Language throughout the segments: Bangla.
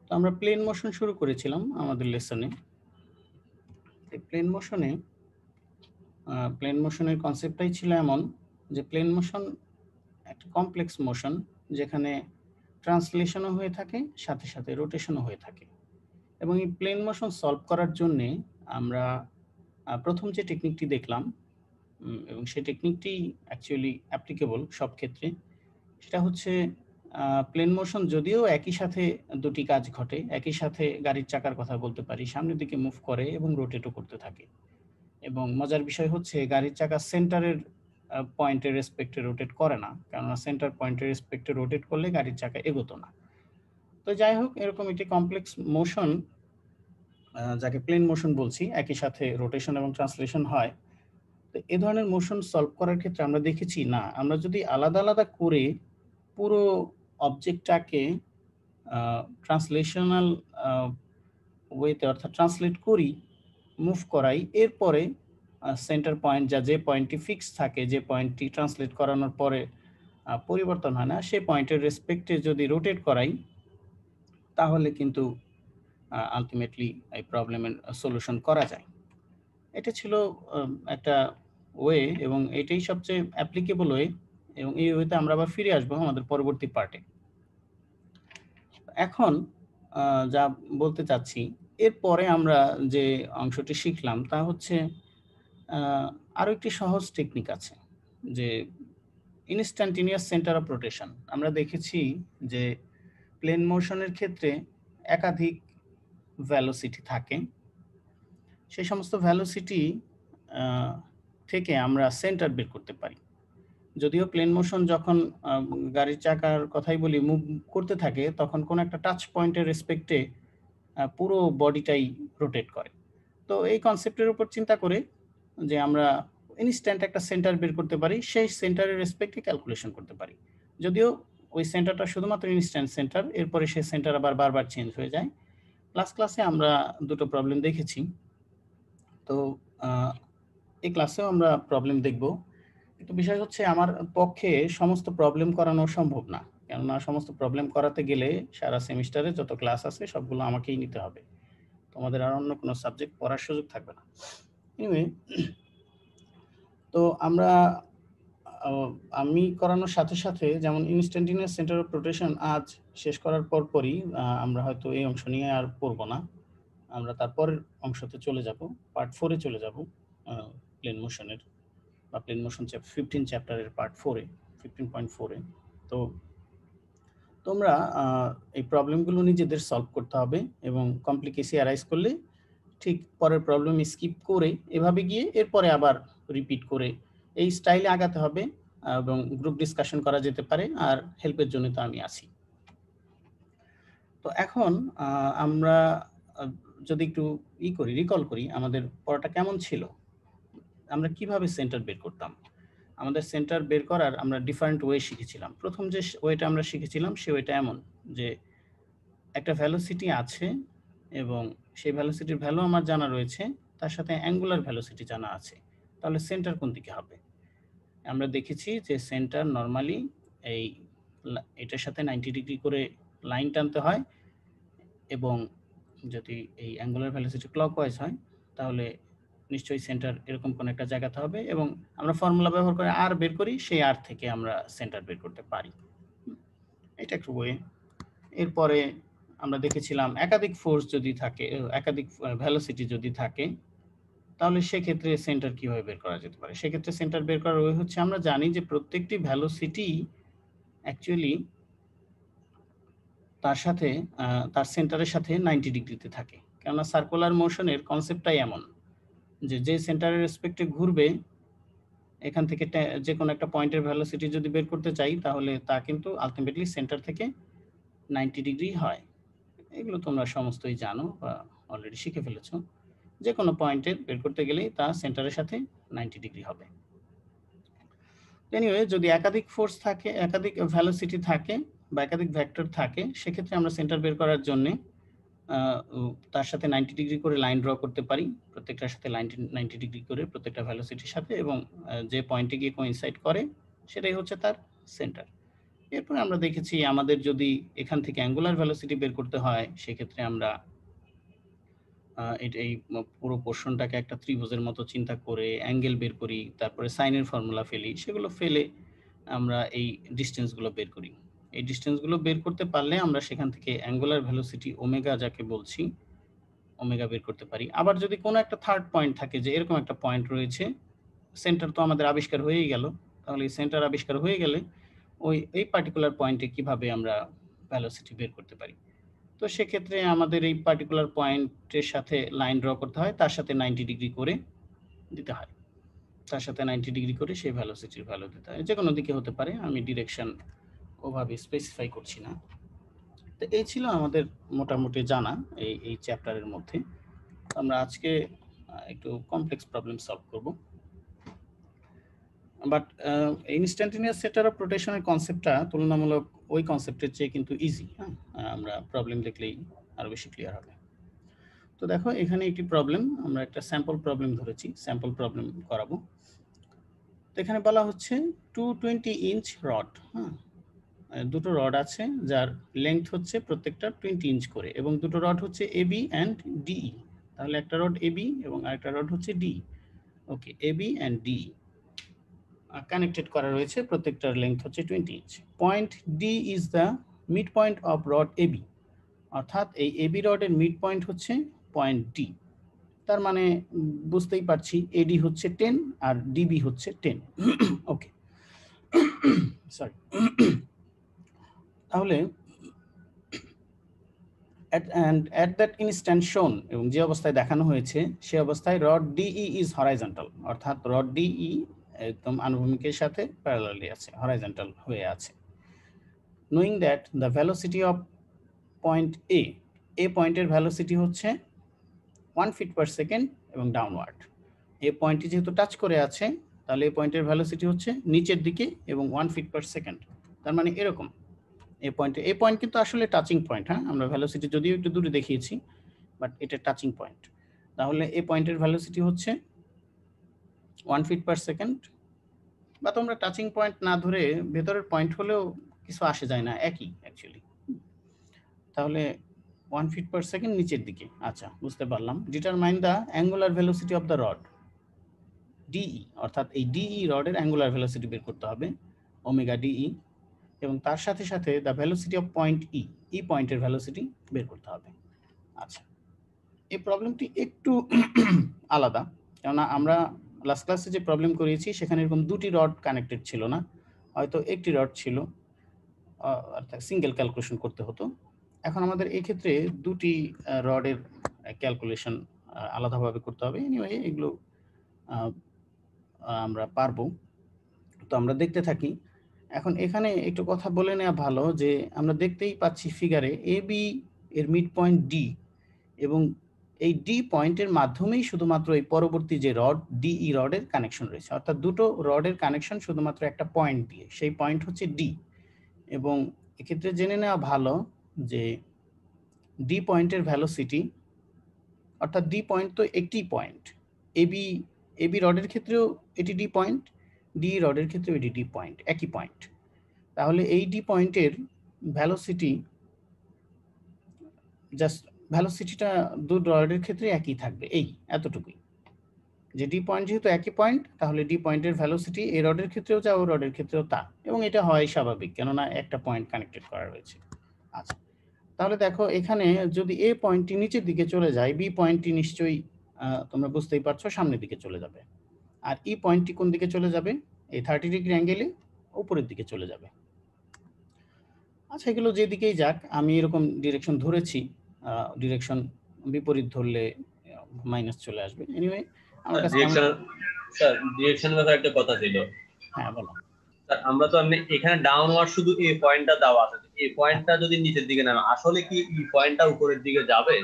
তো আমরা প্লেন মোশন শুরু করেছিলাম আমাদের লেসনে। প্লেন মোশনের কনসেপ্টটাই ছিল এমন যে প্লেন মোশন একটা কমপ্লেক্স মোশন যেখানে ট্রান্সলেশনও হয়ে থাকে, সাথে, সাথে রোটেশনও হয়ে থাকে। এবং এই প্লেন মোশন সলভ করার জন্যে আমরা ১ম যে টেকনিকটি দেখলাম এবং সেই টেকনিকটি অ্যাকচুয়ালি অ্যাপ্লিকেবল সব ক্ষেত্রে। সেটা হচ্ছে প্লেন মোশন যদিও একই সাথে ২ টি কাজ ঘটে। একই সাথে গাড়ির চাকার কথা বলতে পারি। সামনের দিকে মুভ করে এবং রোটেটও করতে থাকে। এবং মজার বিষয় হচ্ছে গাড়ির চাকা সেন্টারের পয়েন্টের রেসপেক্টে রোটেট করে না। কেননা সেন্টার পয়েন্টের রেসপেক্টে রোটেট করলে গাড়ির চাকা এগোতো না। তো যাই হোক এরকম একটি কমপ্লেক্স মোশন যাকে প্লেন মোশন বলছি, একই সাথে রোটেশন এবং ট্রান্সলেশন হয়। তো এ ধরনের মোশন সলভ করার ক্ষেত্রে আমরা দেখেছি না, আমরা যদি আলাদা, আলাদা করে পুরো অবজেক্টটাকে আ ট্রান্সলেশনাল আ ওয়েতে অর্থাৎ ট্রান্সলেট করি, মুভ করাই। এরপরে সেন্টার পয়েন্ট যে পয়েন্টটি ফিক্স থাকে, যে পয়েন্টটি ট্রান্সলেট করানোর পরে পরিবর্তন হয় না, সেই পয়েন্টের রেসপেক্টে যদি রোটেট করাই, তাহলে কিন্তু আল্টিমেটলি এই প্রবলেমের সলিউশন করা যায়। এটা ছিল একটা ওয়ে এবং এটাই সবচেয়ে অ্যাপ্লিকেবল ওয়ে এবং এই ওয়েতে আমরা আবার ফিরে আসবো আমাদের পরবর্তী পার্টে। এখন যা বলতে চাচ্ছি, এরপরে আমরা যে অংশটি শিখলাম তা হচ্ছে আ আরো একটি সহজ টেকনিক আছে যে ইনস্ট্যান্টেনিয়াস সেন্টার অফ রোটেশন। আমরা দেখেছি যে প্লেন মোশন এর ক্ষেত্রে একাধিক ভেলোসিটি থাকে। সেই সমস্ত ভেলোসিটি আ থেকে আমরা সেন্টার বের করতে পারি। যদিও প্লেন মোশন যখন আ গাড়ির চাকার কথাই বলি মুভ করতে থাকে, তখন কোনো একটা টাচ পয়েন্টের রেসপেক্টে পুরো বডিটাই রোটেট করে। তো এই কনসেপ্টের উপর চিন্তা করে যে আমরা ইনস্ট্যান্ট একটা সেন্টার বের করতে পারি, সেই সেন্টারের রেসপেক্টে ক্যালকুলেশন করতে পারি। যদিও ওই সেন্টারটা শুধুমাত্র ইনস্ট্যান্ট সেন্টার, এরপরে সেই সেন্টার আবার বারবার চেঞ্জ হয়ে যায়। লাস্ট ক্লাসে আমরা ২ টো প্রবলেম দেখেছি। তো আ এই ক্লাসেও আমরা প্রবলেম দেখব। কিন্তু বিষয় হচ্ছে আমার পক্ষে সমস্ত প্রবলেম করানো সম্ভব না। কেননা সমস্ত প্রবলেম করাতে গেলে সারা সেমিস্টারে যত ক্লাস আছে সবগুলো আমাকেই নিতে হবে। তোমাদের আর অন্য কোনো সাবজেক্ট পড়ার সুযোগ থাকবে না। এনিওয়ে তো আমরা আ আমি করানোর সাথে, সাথে যেমন ইনস্ট্যান্টেনিয়াস সেন্টার অফ রোটেশন আজ শেষ করার পরপরই আমরা হয়তো এই অংশ নিয়ে আর পড়ব না। আমরা তারপরের অংশতে চলে যাব। পার্ট 4 এ চলে যাব। আ প্লেন মোশন এর বা প্লেন মোশন 15 চ্যাপ্টারের পার্ট 4 এ 15.4 এ। তো তোমরা আ এই প্রবলেমগুলো নিজেদের সলভ করতে হবে এবং কমপ্লিকেসি অ্যারাইজ করলে ঠিক পরের প্রবলেম স্কিপ করে এভাবে গিয়ে এরপরে আবার রিপিট করে এই স্টাইলে আগাতে হবে এবং গ্রুপ ডিসকাশন করা যেতে পারে। আর হেল্পের জন্য তো আমি আছি। তো এখন আ আমরা আ যদি একটু রিকল করি আমাদের পড়াটা কেমন ছিল? আমরা কিভাবে সেন্টার বের করতাম? আমাদের সেন্টার বের করার আমরা ডিফারেন্ট ওয়ে শিখেছিলাম। ১ম যে ওয়েটা আমরা শিখেছিলাম সে ওয়েটা এমন যে একটা ভেলোসিটি আছে এবং সেই ভেলোসিটির ভ্যালু আমার জানা রয়েছে। তার সাথে অ্যাঙ্গুলার ভেলোসিটি জানা আছে। তাহলে সেন্টার কোন দিকে হবে? আমরা দেখেছি যে সেন্টার নরমালি এই এটার সাথে 90 ডিগ্রি করে লাইন টানতে হয় এবং যদি এই অ্যাঙ্গুলার ভেলোসিটি ক্লকওয়াইজ হয় তাহলে নিশ্চয়ই সেন্টার এরকম কোনো একটা জায়গাতে হবে এবং আমরা ফর্মুলা ব্যবহার করে r বের করি, সেই r থেকে আমরা সেন্টার বের করতে পারি। এটা একটা ওয়ে। এরপরে আমরা দেখেছিলাম একাধিক ফোর্স যদি থাকে, একাধিক ভেলোসিটি যদি থাকে, তাহলে সেক্ষেত্রে সেন্টার কিভাবে বের করা যেতে পারে? সেক্ষেত্রে সেন্টার বের করার ওয়ে হচ্ছে আমরা জানি যে প্রত্যেকটি ভেলোসিটি অ্যাকচুয়ালি তার সাথে তার সেন্টারের সাথে 90 ডিগ্রিতে থাকে। কেননা সার্কুলার মোশনের কনসেপ্টটাই এমন যে সেন্টারের রেসপেক্টে ঘুরবে এখান থেকে যেকোনো একটা পয়েন্টের ভেলোসিটি যদি বের করতে চাই তাহলে তা কিন্তু আল্টিমেটলি সেন্টার থেকে 90 ডিগ্রি হয়। এগুলো তোমরা সমস্তই জানো বা অলরেডি শিখে ফেলেছ। যেকোনো পয়েন্টের বের করতে গেলেই তা সেন্টারের সাথে 90 ডিগ্রি হবে। এনিওয়ে যদি একাধিক ফোর্স থাকে, একাধিক ভেলোসিটি থাকে বা একাধিক ভেক্টর থাকে, সেক্ষেত্রে আমরা সেন্টার বের করার জন্যে আ উ তার সাথে 90 ডিগ্রি করে লাইন ড্র করতে পারি। প্রত্যেকটার সাথে 90 ডিগ্রি করে প্রত্যেকটা ভেলোসিটির সাথে এবং যে পয়েন্টে গিয়ে কোইনসাইড করে সেটাই হচ্ছে তার সেন্টার। এরপরে আমরা দেখেছি আমাদের যদি এখান থেকে অ্যাঙ্গুলার ভেলোসিটি বের করতে হয়, সেক্ষেত্রে আমরা এই পুরো পোরশনটাকে একটা ত্রিভুজের মতো চিন্তা করে অ্যাঙ্গেল বের করি, তারপরে সাইনের ফর্মুলা ফেলি। সেগুলো ফেলে আমরা এই ডিসট্যান্সগুলো বের করি। এই ডিসট্যান্সগুলো বের করতে পারলে আমরা সেখান থেকে অ্যাঙ্গুলার ভেলোসিটি ওমেগা যাকে বলছি, ওমেগা বের করতে পারি। আবার যদি কোনো একটা থার্ড পয়েন্ট থাকে যে এরকম একটা পয়েন্ট রয়েছে, সেন্টার তো আমাদের আবিষ্কার হয়েই গেল। তাহলে এই সেন্টার আবিষ্কার হয়ে গেলে এই পার্টিকুলার পয়েন্টে কিভাবে আমরা ভেলোসিটি বের করতে পারি। তো সেক্ষেত্রে আমাদের এই পার্টিকুলার পয়েন্টের সাথে লাইন ড্র করতে হয়, তার সাথে 90 ডিগ্রি করে দিতে হয়। তার সাথে 90 ডিগ্রি করে সেই ভেলোসিটির ভ্যালু দিতে হয়। যেকোনো দিকে হতে পারে, আমি ডিরেকশন ওভাবে স্পেসিফাই করছি না। তো এই ছিল আমাদের মোটামুটি জানা এই চ্যাপ্টারের মধ্যে। আমরা আজকে একটু কমপ্লেক্স প্রবলেম সলভ করব। বাট ইনস্ট্যান্টেনিয়াস সেন্টার অফ রোটেশনের কনসেপ্টটা তুলনামূলক ওই কনসেপ্টের চেয়ে কিন্তু ইজি। হ্যাঁ, আমরা প্রবলেম দেখলেই আরো বেশি ক্লিয়ার হবে। তো দেখো এখানে একটি প্রবলেম, আমরা একটা স্যাম্পল প্রবলেম ধরেছি, স্যাম্পল প্রবলেম করাবো। তো এখানে বলা হচ্ছে 220 ইঞ্চ রড, হ্যাঁ, দুটো রড আছে যার লেংথ হচ্ছে প্রত্যেকটা 20 ইঞ্চ করে, এবং দুটো রড হচ্ছে এবি অ্যান্ড ডিই। তাহলে একটা রড এবি এবং আরেকটা রড হচ্ছে D. Okay, AB and D connected করা রয়েছে, প্রত্যেকটার লেংথ হচ্ছে 20 inch. Point D is the mid point of rod AB, অর্থাৎ এই এবি রডের মিড পয়েন্ট হচ্ছে পয়েন্ট ডি। তার মানে বুঝতেই পারছি এডি হচ্ছে 10 আর ডিবি হচ্ছে 10। ওকে, সরি। তাহলে at that instant shown, এবং যে অবস্থায় দেখানো হয়েছে সে অবস্থায় রড ডিই ইজ হরাইজন্টাল, অর্থাৎ রড ডিই একদম আনুভূমিকের সাথে প্যারালালি আছে, হরাইজন্টাল হয়ে আছে। Knowing that the velocity of point A পয়েন্টের ভেলোসিটি হচ্ছে 1 ফিট পার সেকেন্ড এবং ডাউনওয়ার্ড। এই পয়েন্টটি যেহেতু টাচ করে আছে, তাহলে এই পয়েন্টের ভেলোসিটি হচ্ছে নিচের দিকে এবং 1 ফিট পার সেকেন্ড। তার মানে এরকম এই পয়েন্ট কিন্তু আসলে টাচিং পয়েন্ট। হ্যাঁ, আমরা ভেলোসিটি যদিও একটু দূরে দেখিয়েছি, বাট এটা টাচিং পয়েন্ট। তাহলে এই পয়েন্টের ভেলোসিটি হচ্ছে 1 ফিট পার সেকেন্ড, বা তোমরা টাচিং পয়েন্ট না ধরে ভেতরের পয়েন্ট হলেও কিছু আসে যায় না, একই অ্যাকচুয়ালি। তাহলে 1 ফিট পার সেকেন্ড নিচের দিকে। আচ্ছা, বুঝতে পারলাম। Determine the angular velocity of the rod DE, অর্থাৎ এই ডিই রডের অ্যাঙ্গুলার ভেলোসিটি বের করতে হবে, ওমেগা ডিই, এবং তার সাথে সাথে দ্য ভেলোসিটি অফ পয়েন্ট ই পয়েন্টের ভেলোসিটি বের করতে হবে। আচ্ছা, এই প্রবলেমটি একটু আলাদা, কেননা আমরা লাস্ট ক্লাসে যে প্রবলেম করিয়েছি সেখানে এরকম দুটি রড কানেক্টেড ছিল না, হয়তো একটি রড ছিল, অর্থাৎ সিঙ্গেল ক্যালকুলেশন করতে হতো। এখন আমাদের এই ক্ষেত্রে দুটি রডের ক্যালকুলেশন আলাদাভাবে করতে হবে। এনিওয়ে, এগুলো আমরা পারবো। তো আমরা দেখতে থাকি। এখন এখানে একটু কথা বলে নেওয়া ভালো যে আমরা দেখতেই পাচ্ছি ফিগারে এ বি এর মিড পয়েন্ট ডি, এবং এই ডি পয়েন্টের মাধ্যমেই শুধুমাত্র এই পরবর্তী যে রড ডিই রডের কানেকশন রয়েছে, অর্থাৎ দুটো রডের কানেকশন শুধুমাত্র একটা পয়েন্ট দিয়ে, সেই পয়েন্ট হচ্ছে ডি। এবং এক্ষেত্রে জেনে নেওয়া ভালো যে ডি পয়েন্টের ভ্যালোসিটি, অর্থাৎ ডি পয়েন্ট তো একটি পয়েন্ট, এবি রডের ক্ষেত্রেও এটি ডি পয়েন্ট, ডি রডের ক্ষেত্রেও এটি ডি পয়েন্ট, একই পয়েন্ট। তাহলে এই ডি পয়েন্টের ভ্যালোসিটি, জাস্ট ভ্যালোসিটিটা দু রডের ক্ষেত্রে একই থাকবে, এই এতটুকুই। যে ডি পয়েন্ট যেহেতু একই পয়েন্ট, তাহলে ডি পয়েন্টের ভ্যালোসিটি এই রডের ক্ষেত্রেও যা ও রডের ক্ষেত্রেও তা, এবং এটা হয় স্বাভাবিক, কেননা একটা পয়েন্ট কানেক্টেড করা রয়েছে। আচ্ছা, তাহলে দেখো এখানে যদি এ পয়েন্টটি নিচের দিকে চলে যায়, বি পয়েন্টটি নিশ্চয়ই তোমরা বুঝতেই পারছো সামনের দিকে চলে যাবে, আর ই পয়েন্টটি কোন দিকে চলে যাবে, এই 30 ডিগ্রি অ্যাঙ্গেলে উপরের দিকে চলে যাবে। আচ্ছা, এগুলো যেদিকেই যাক, আমি এরকম ডিরেকশন ধরেছি, ডিরেকশন বিপরীত ধরলে মাইনাস চলে আসবে। এনিওয়ে, আমার কাছে ডিরেকশনের ব্যাপারে একটা কথা ছিল। হ্যাঁ, বলো। স্যার, আমরা তো এখানে ডাউনওয়ার্ড শুধু এই পয়েন্টটা দেওয়া আছে, এই পয়েন্টটা যদি নিচের দিকে নামে, আসলে কি এই পয়েন্টটা উপরের দিকে যাবে?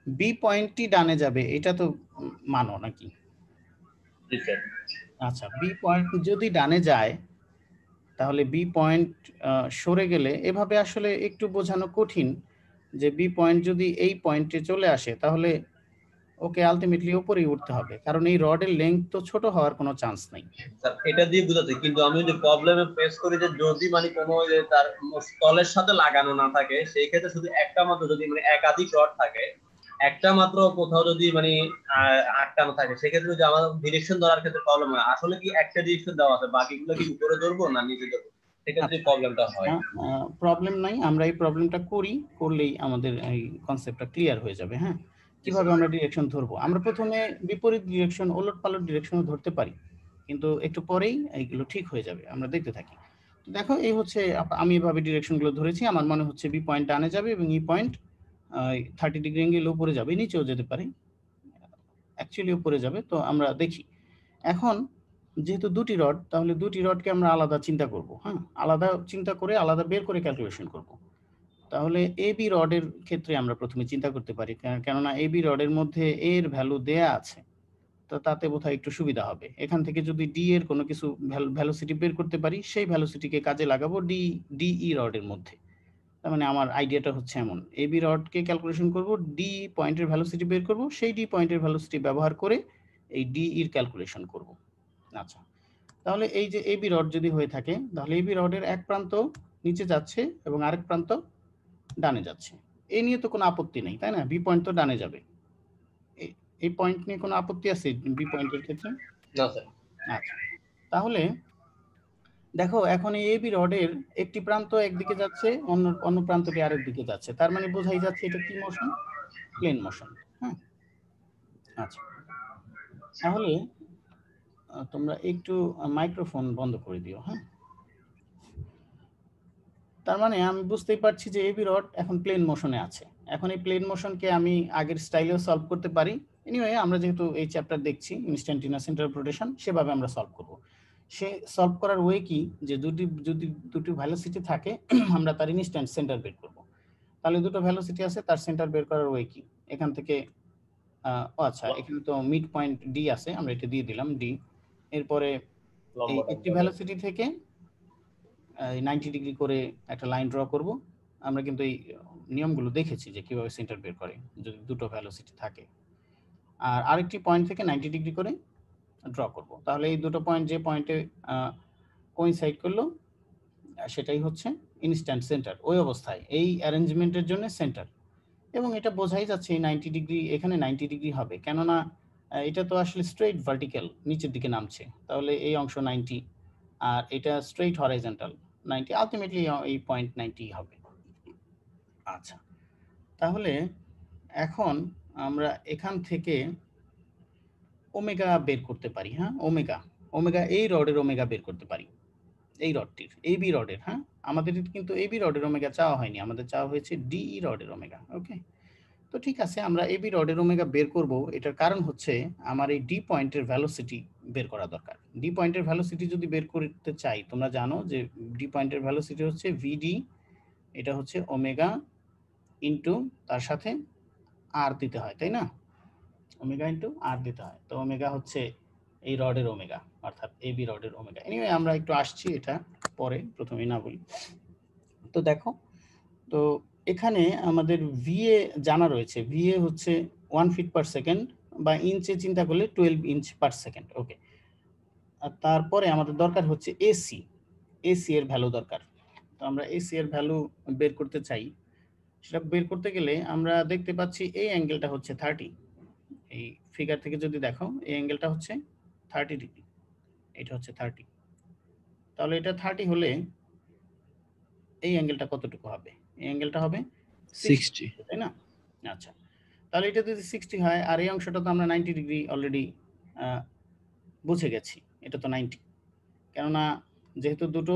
বি পয়েন্টটি ডানে যাবে, এটা তো মানো নাকি? জি স্যার। আচ্ছা, বি পয়েন্ট যদি ডানে যায়, তাহলে বি পয়েন্ট সরে গেলে, এভাবে আসলে একটু বোঝানো কঠিন যে বি পয়েন্ট যদি এই পয়েন্টে চলে আসে, তাহলে ওকে আলটিমেটলি উপরেই উঠতে হবে, কারণ এই রডের লেন্থ তো ছোট হওয়ার কোনো চান্স নাই। স্যার এটা দিয়ে বুঝাতে, কিন্তু আমি যে প্রবলেমে ফেস করি যে যদি মানে কোনো যে তার তলের সাথে লাগানো না থাকে, সেই ক্ষেত্রে শুধু একটা মাত্র, যদি মানে একাধিক রড থাকে, একটা মাত্র কোথাও যদি মানে আটকানো থাকে, সেক্ষেত্রে যদি আমার ডিরেকশন ধরার ক্ষেত্রে প্রবলেম হয়। আসলে কি একটা ডিরেকশন দেওয়া আছে, বাকিগুলো কি উপরে ধরবো না নিচে ধরবো, সেক্ষেত্রে আচ্ছা, প্রবলেমটা হয়। প্রবলেম নাই, আমরা এই প্রবলেমটা করলেই আমাদের এই কনসেপ্টটা ক্লিয়ার হয়ে যাবে। হ্যাঁ, কিভাবে আমরা ডিরেকশন ধরবো? আমরা প্রথমে বিপরীত ডিরেকশন, ওলটপালট ডিরেকশনও ধরতে পারি, কিন্তু একটু পরেই এইগুলো ঠিক হয়ে যাবে, আমরা দেখতে থাকি। তো দেখো, এই হচ্ছে আমি এভাবে ডিরেকশনগুলো ধরেছি। আমার মনে হচ্ছে বি পয়েন্ট ডানে যাবে এবং ই পয়েন্ট 30 ডিগ্রি অ্যাঙ্গেল উপরে যাবে, নিচেও যেতে পারে, অ্যাকচুয়ালি উপরে যাবে। তো আমরা দেখি এখন, যেহেতু দুটি রড, তাহলে দুটি রডকে আমরা আলাদা চিন্তা করব। হ্যাঁ, আলাদা চিন্তা করে আলাদা বের করে ক্যালকুলেশন করব। তাহলে এ বি রডের ক্ষেত্রে আমরা প্রথমে চিন্তা করতে পারি, কেননা এ বি রডের মধ্যে এর ভ্যালু দেয়া আছে, তো তাতে বোধহয় একটু সুবিধা হবে। এখান থেকে যদি ডি এর কোনো কিছু ভ্যালোসিটি বের করতে পারি, সেই ভ্যালোসিটিকে কাজে লাগাবো ডিই রডের মধ্যে। তার মানে আমার আইডিয়াটা হচ্ছে এমন, এ বি রডকে ক্যালকুলেশন করব, ডি পয়েন্টের ভ্যালোসিটি বের করব, সেই ডি পয়েন্টের ভ্যালোসিটি ব্যবহার করে এই ডি এর ক্যালকুলেশন করব। আচ্ছা, তাহলে এই যে এবি রড যদি হয়ে থাকে, তাহলে এবি রডের এক প্রান্ত নিচে যাচ্ছে এবং আরেক প্রান্ত ডানে যাচ্ছে। এই নিয়ে তো কোনো আপত্তি নেই, তাই না? বি পয়েন্ট তো ডানে যাবে। এই পয়েন্ট নিয়ে কোনো আপত্তি আছে বি পয়েন্টের ক্ষেত্রে? না স্যার। আচ্ছা, তাহলে দেখো, এখন এই এবি রডের একটি প্রান্ত একদিকে যাচ্ছে, অন্য প্রান্তটি আরেক দিকে যাচ্ছে। তার মানে বোঝাই যাচ্ছে এটা কি মোশন? Plane motion. হ্যাঁ, আচ্ছা, তাহলে তোমরা একটু মাইক্রোফোন বন্ধ করে দিও। হ্যাঁ, তার মানে আমি বুঝতেই পারছি যে এবি রড এখন প্লেন মোশনে আছে। এখন এই প্লেন মোশনকে আমি আগের স্টাইলেও সলভ করতে পারি। এনিওয়ে, আমরা যেহেতু এই চ্যাপ্টার দেখছি ইনস্ট্যান্টিনিয়াস সেন্টার অফ রোটেশন, সেভাবে আমরা সলভ করব। সে সলভ করার ওয়ে কি, যে যদি দুটি ভ্যালোসিটি থাকে, আমরা তার ইনস্ট্যান্ট সেন্টার বের করব। তাহলে দুটো ভ্যালোসিটি আছে, তার সেন্টার বের করার ওয়ে কি? এখান থেকে আচ্ছা, এখানে তো মিড পয়েন্ট ডি আছে, আমরা এটা দিয়ে দিলাম ডি। এরপরে এই একটি ভ্যালোসিটি থেকে 90 ডিগ্রি করে একটা লাইন ড্র করব। আমরা কিন্তু এই নিয়মগুলো দেখেছি যে কিভাবে সেন্টার বের করে যদি দুটো ভ্যালোসিটি থাকে। আর আরেকটি পয়েন্ট থেকে 90 ডিগ্রি করে ড্র করব। তাহলে এই দুটো পয়েন্ট যে পয়েন্টে কোইনসাইড করলো, সেটাই হচ্ছে ইনস্ট্যান্ট সেন্টার। ওই অবস্থায় এই অ্যারেঞ্জমেন্টের জন্য সেন্টার। এবং এটা বোঝাই যাচ্ছে এই 90 ডিগ্রি, এখানে 90 ডিগ্রি হবে, কেননা এটা তো আসলে স্ট্রেইট ভার্টিক্যাল নিচের দিকে নামছে, তাহলে এই অংশ 90, আর এটা স্ট্রেইট হরাইজন্টাল 90, আলটিমেটলি এই পয়েন্ট 90 হবে। আচ্ছা, তাহলে এখন আমরা এখান থেকে ওমেগা বের করতে পারি। হ্যাঁ, ওমেগা ওমেগা এই রডের ওমেগা বের করতে পারি, এই রডটির, এই বি রডের। হ্যাঁ, আমাদের কিন্তু এই বি রডের ওমেগা চাওয়া হয়নি, আমাদের চাওয়া হয়েছে ডিই রডের ওমেগা। ওকে, তো ঠিক আছে, আমরা এবি রডের ওমেগা বের করব। এটার কারণ হচ্ছে আমার এই ডি পয়েন্টের ভ্যালোসিটি বের করা দরকার। ডি পয়েন্টের ভ্যালোসিটি যদি বের করতে চাই, তোমরা জানো যে ডি পয়েন্টের ভ্যালোসিটি হচ্ছে ভিডি, এটা হচ্ছে ওমেগা ইন্টু তার সাথে আর দিতে হয়, তাই না? ওমেগা ইন্টু আর দিতে হয়। তো ওমেগা হচ্ছে এই রডের ওমেগা, অর্থাৎ এবি রডের ওমেগা। এনিওয়ে, আমরা একটু আসছি এটা পরে, প্রথমেই না বলি। তো দেখো, তো এখানে আমাদের ভিএ জানা রয়েছে। ভিএ হচ্ছে 1 ফিট পার সেকেন্ড, বা ইঞ্চে চিন্তা করলে 12 ইঞ্চ পার সেকেন্ড। ওকে, আর তারপরে আমাদের দরকার হচ্ছে এসি, এসি এর ভ্যালু দরকার। তো আমরা এসি এর ভ্যালু বের করতে চাই। সেটা বের করতে গেলে আমরা দেখতে পাচ্ছি এই অ্যাঙ্গেলটা হচ্ছে 30। এই ফিগার থেকে যদি দেখো, এই অ্যাঙ্গেলটা হচ্ছে 30 ডিগ্রি, এটা হচ্ছে 30। তাহলে এটা 30 হলে এই অ্যাঙ্গেলটা কতটুকু হবে? এই অ্যাঙ্গেলটা হবে 60, তাই না? আচ্ছা, তাহলে এটা যদি 60 হয়, আর এই অংশটা তো আমরা 90 ডিগ্রি অলরেডি বুঝে গেছি, এটা তো 90। কেননা যেহেতু দুটো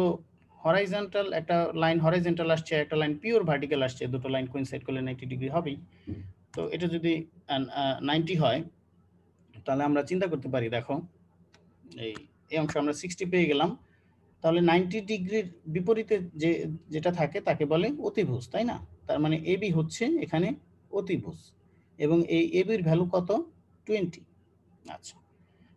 হরাইজন্টাল, একটা লাইন হরাইজন্টাল আসছে, একটা লাইন পিওর ভার্টিক্যাল আসছে, দুটো লাইন কোইনসাইড করলে 90 ডিগ্রি হবেই। তো এটা যদি 90 হয়, তাহলে আমরা চিন্তা করতে পারি, দেখো এই অংশ আমরা 60 পেয়ে গেলাম। তাহলে 90 ডিগ্রির বিপরীতে যেটা থাকে তাকে বলে অতিভুজ, তাই না? তার মানে এবি হচ্ছে এখানে অতিভুজ, এবং এই এবির ভ্যালু কত? 20। আচ্ছা,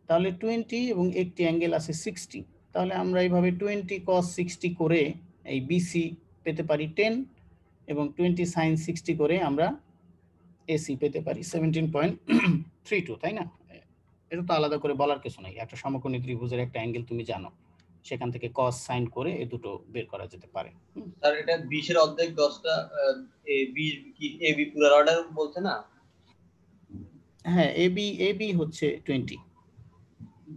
তাহলে 20 এবং একটি অ্যাঙ্গেল আছে 60। তাহলে আমরা এইভাবে 20 cos 60 করে এই বিসি পেতে পারি 10, এবং 20 sin 60 করে আমরা এসি পেতে পারি 17.5 32, তাই না? এটা তো আলাদা করে বলার কিছু নাই। একটা সমকোণী ত্রিভুজের একটা অ্যাঙ্গেল তুমি জানো, সেখান থেকে cos sin করে এই দুটো বের করা যেতে পারে। স্যার এটা 20 এর অর্ধেক 10টা 20 কি এবি পুরো অর্ডার বলছে না? হ্যাঁ, এবি হচ্ছে 20।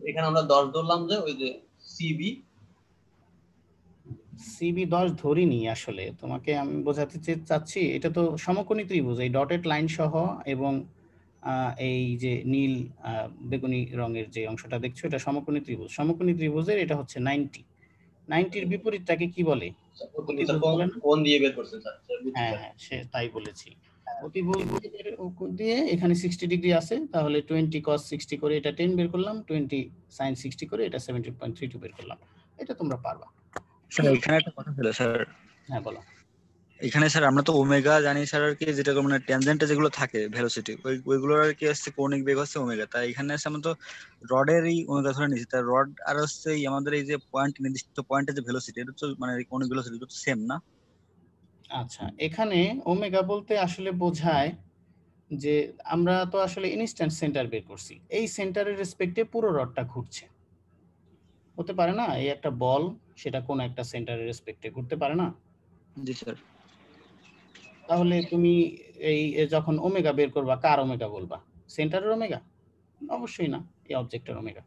এখানে আমরা 10 ধরলাম যে ওই যে সিবি 10 ধরিনি আসলে, তোমাকে আমি বোঝাতে চাচ্ছি এটা তো সমকোণী ত্রিভুজ, এই ডটেড লাইন সহ এবং এই যে নীল বেগুনি রঙের যে অংশটা দেখছো এটা সমকোণী ত্রিভুজ। সমকোণী ত্রিভুজের এটা হচ্ছে 90-র বিপরীতটাকে কি বলে? অতিভুজ বলে না? কোন দিয়ে বের করছেন স্যার? হ্যাঁ, সে তাই বলেছি। অতিভুজ দিয়ে এখানে 60 ডিগ্রি আছে, তাহলে 20 cos 60 করে এটা 10 বের করলাম, 20 sin 60 করে এটা 17.32 বের করলাম। এটা তোমরা পারবা। স্যার এখানে একটা কথা ছিল স্যার। হ্যাঁ, বলো। এখানে স্যার আমরা তো ওমেগা জানি স্যার, আর কি যেটা মানে ট্যানজেন্টে যেগুলো থাকে ভেলোসিটি, ওইগুলোর আর কি হচ্ছে কৌণিক বেগ হচ্ছে ওমেগা। তাই এখানে আছে আমরা তো রডেরই ওমেগা ধরে নিচ্ছি, তাই রড আর হচ্ছে আমাদের এই যে পয়েন্ট, নির্দিষ্ট পয়েন্টের যে ভেলোসিটি, এটা তো মানে কৌণিক ভেলোসিটি তো সেম না? আচ্ছা, এখানে ওমেগা বলতে আসলে বোঝায় যে আমরা তো আসলে ইনস্ট্যান্ট সেন্টার বের করছি, এই সেন্টারের রেসপেক্টে পুরো রডটা ঘুরছে। হতে পারে না এই একটা বল, সেটা কোন একটা সেন্টারের রেসপেক্টে ঘুরতে পারে না? জি স্যার। তাহলে তুমি এই যখন ওমেগা বের করবা, কার ওমেগা বলবা? সেন্টারের ওমেগা? অবশ্যই না, এই অবজেক্টের ওমেগা।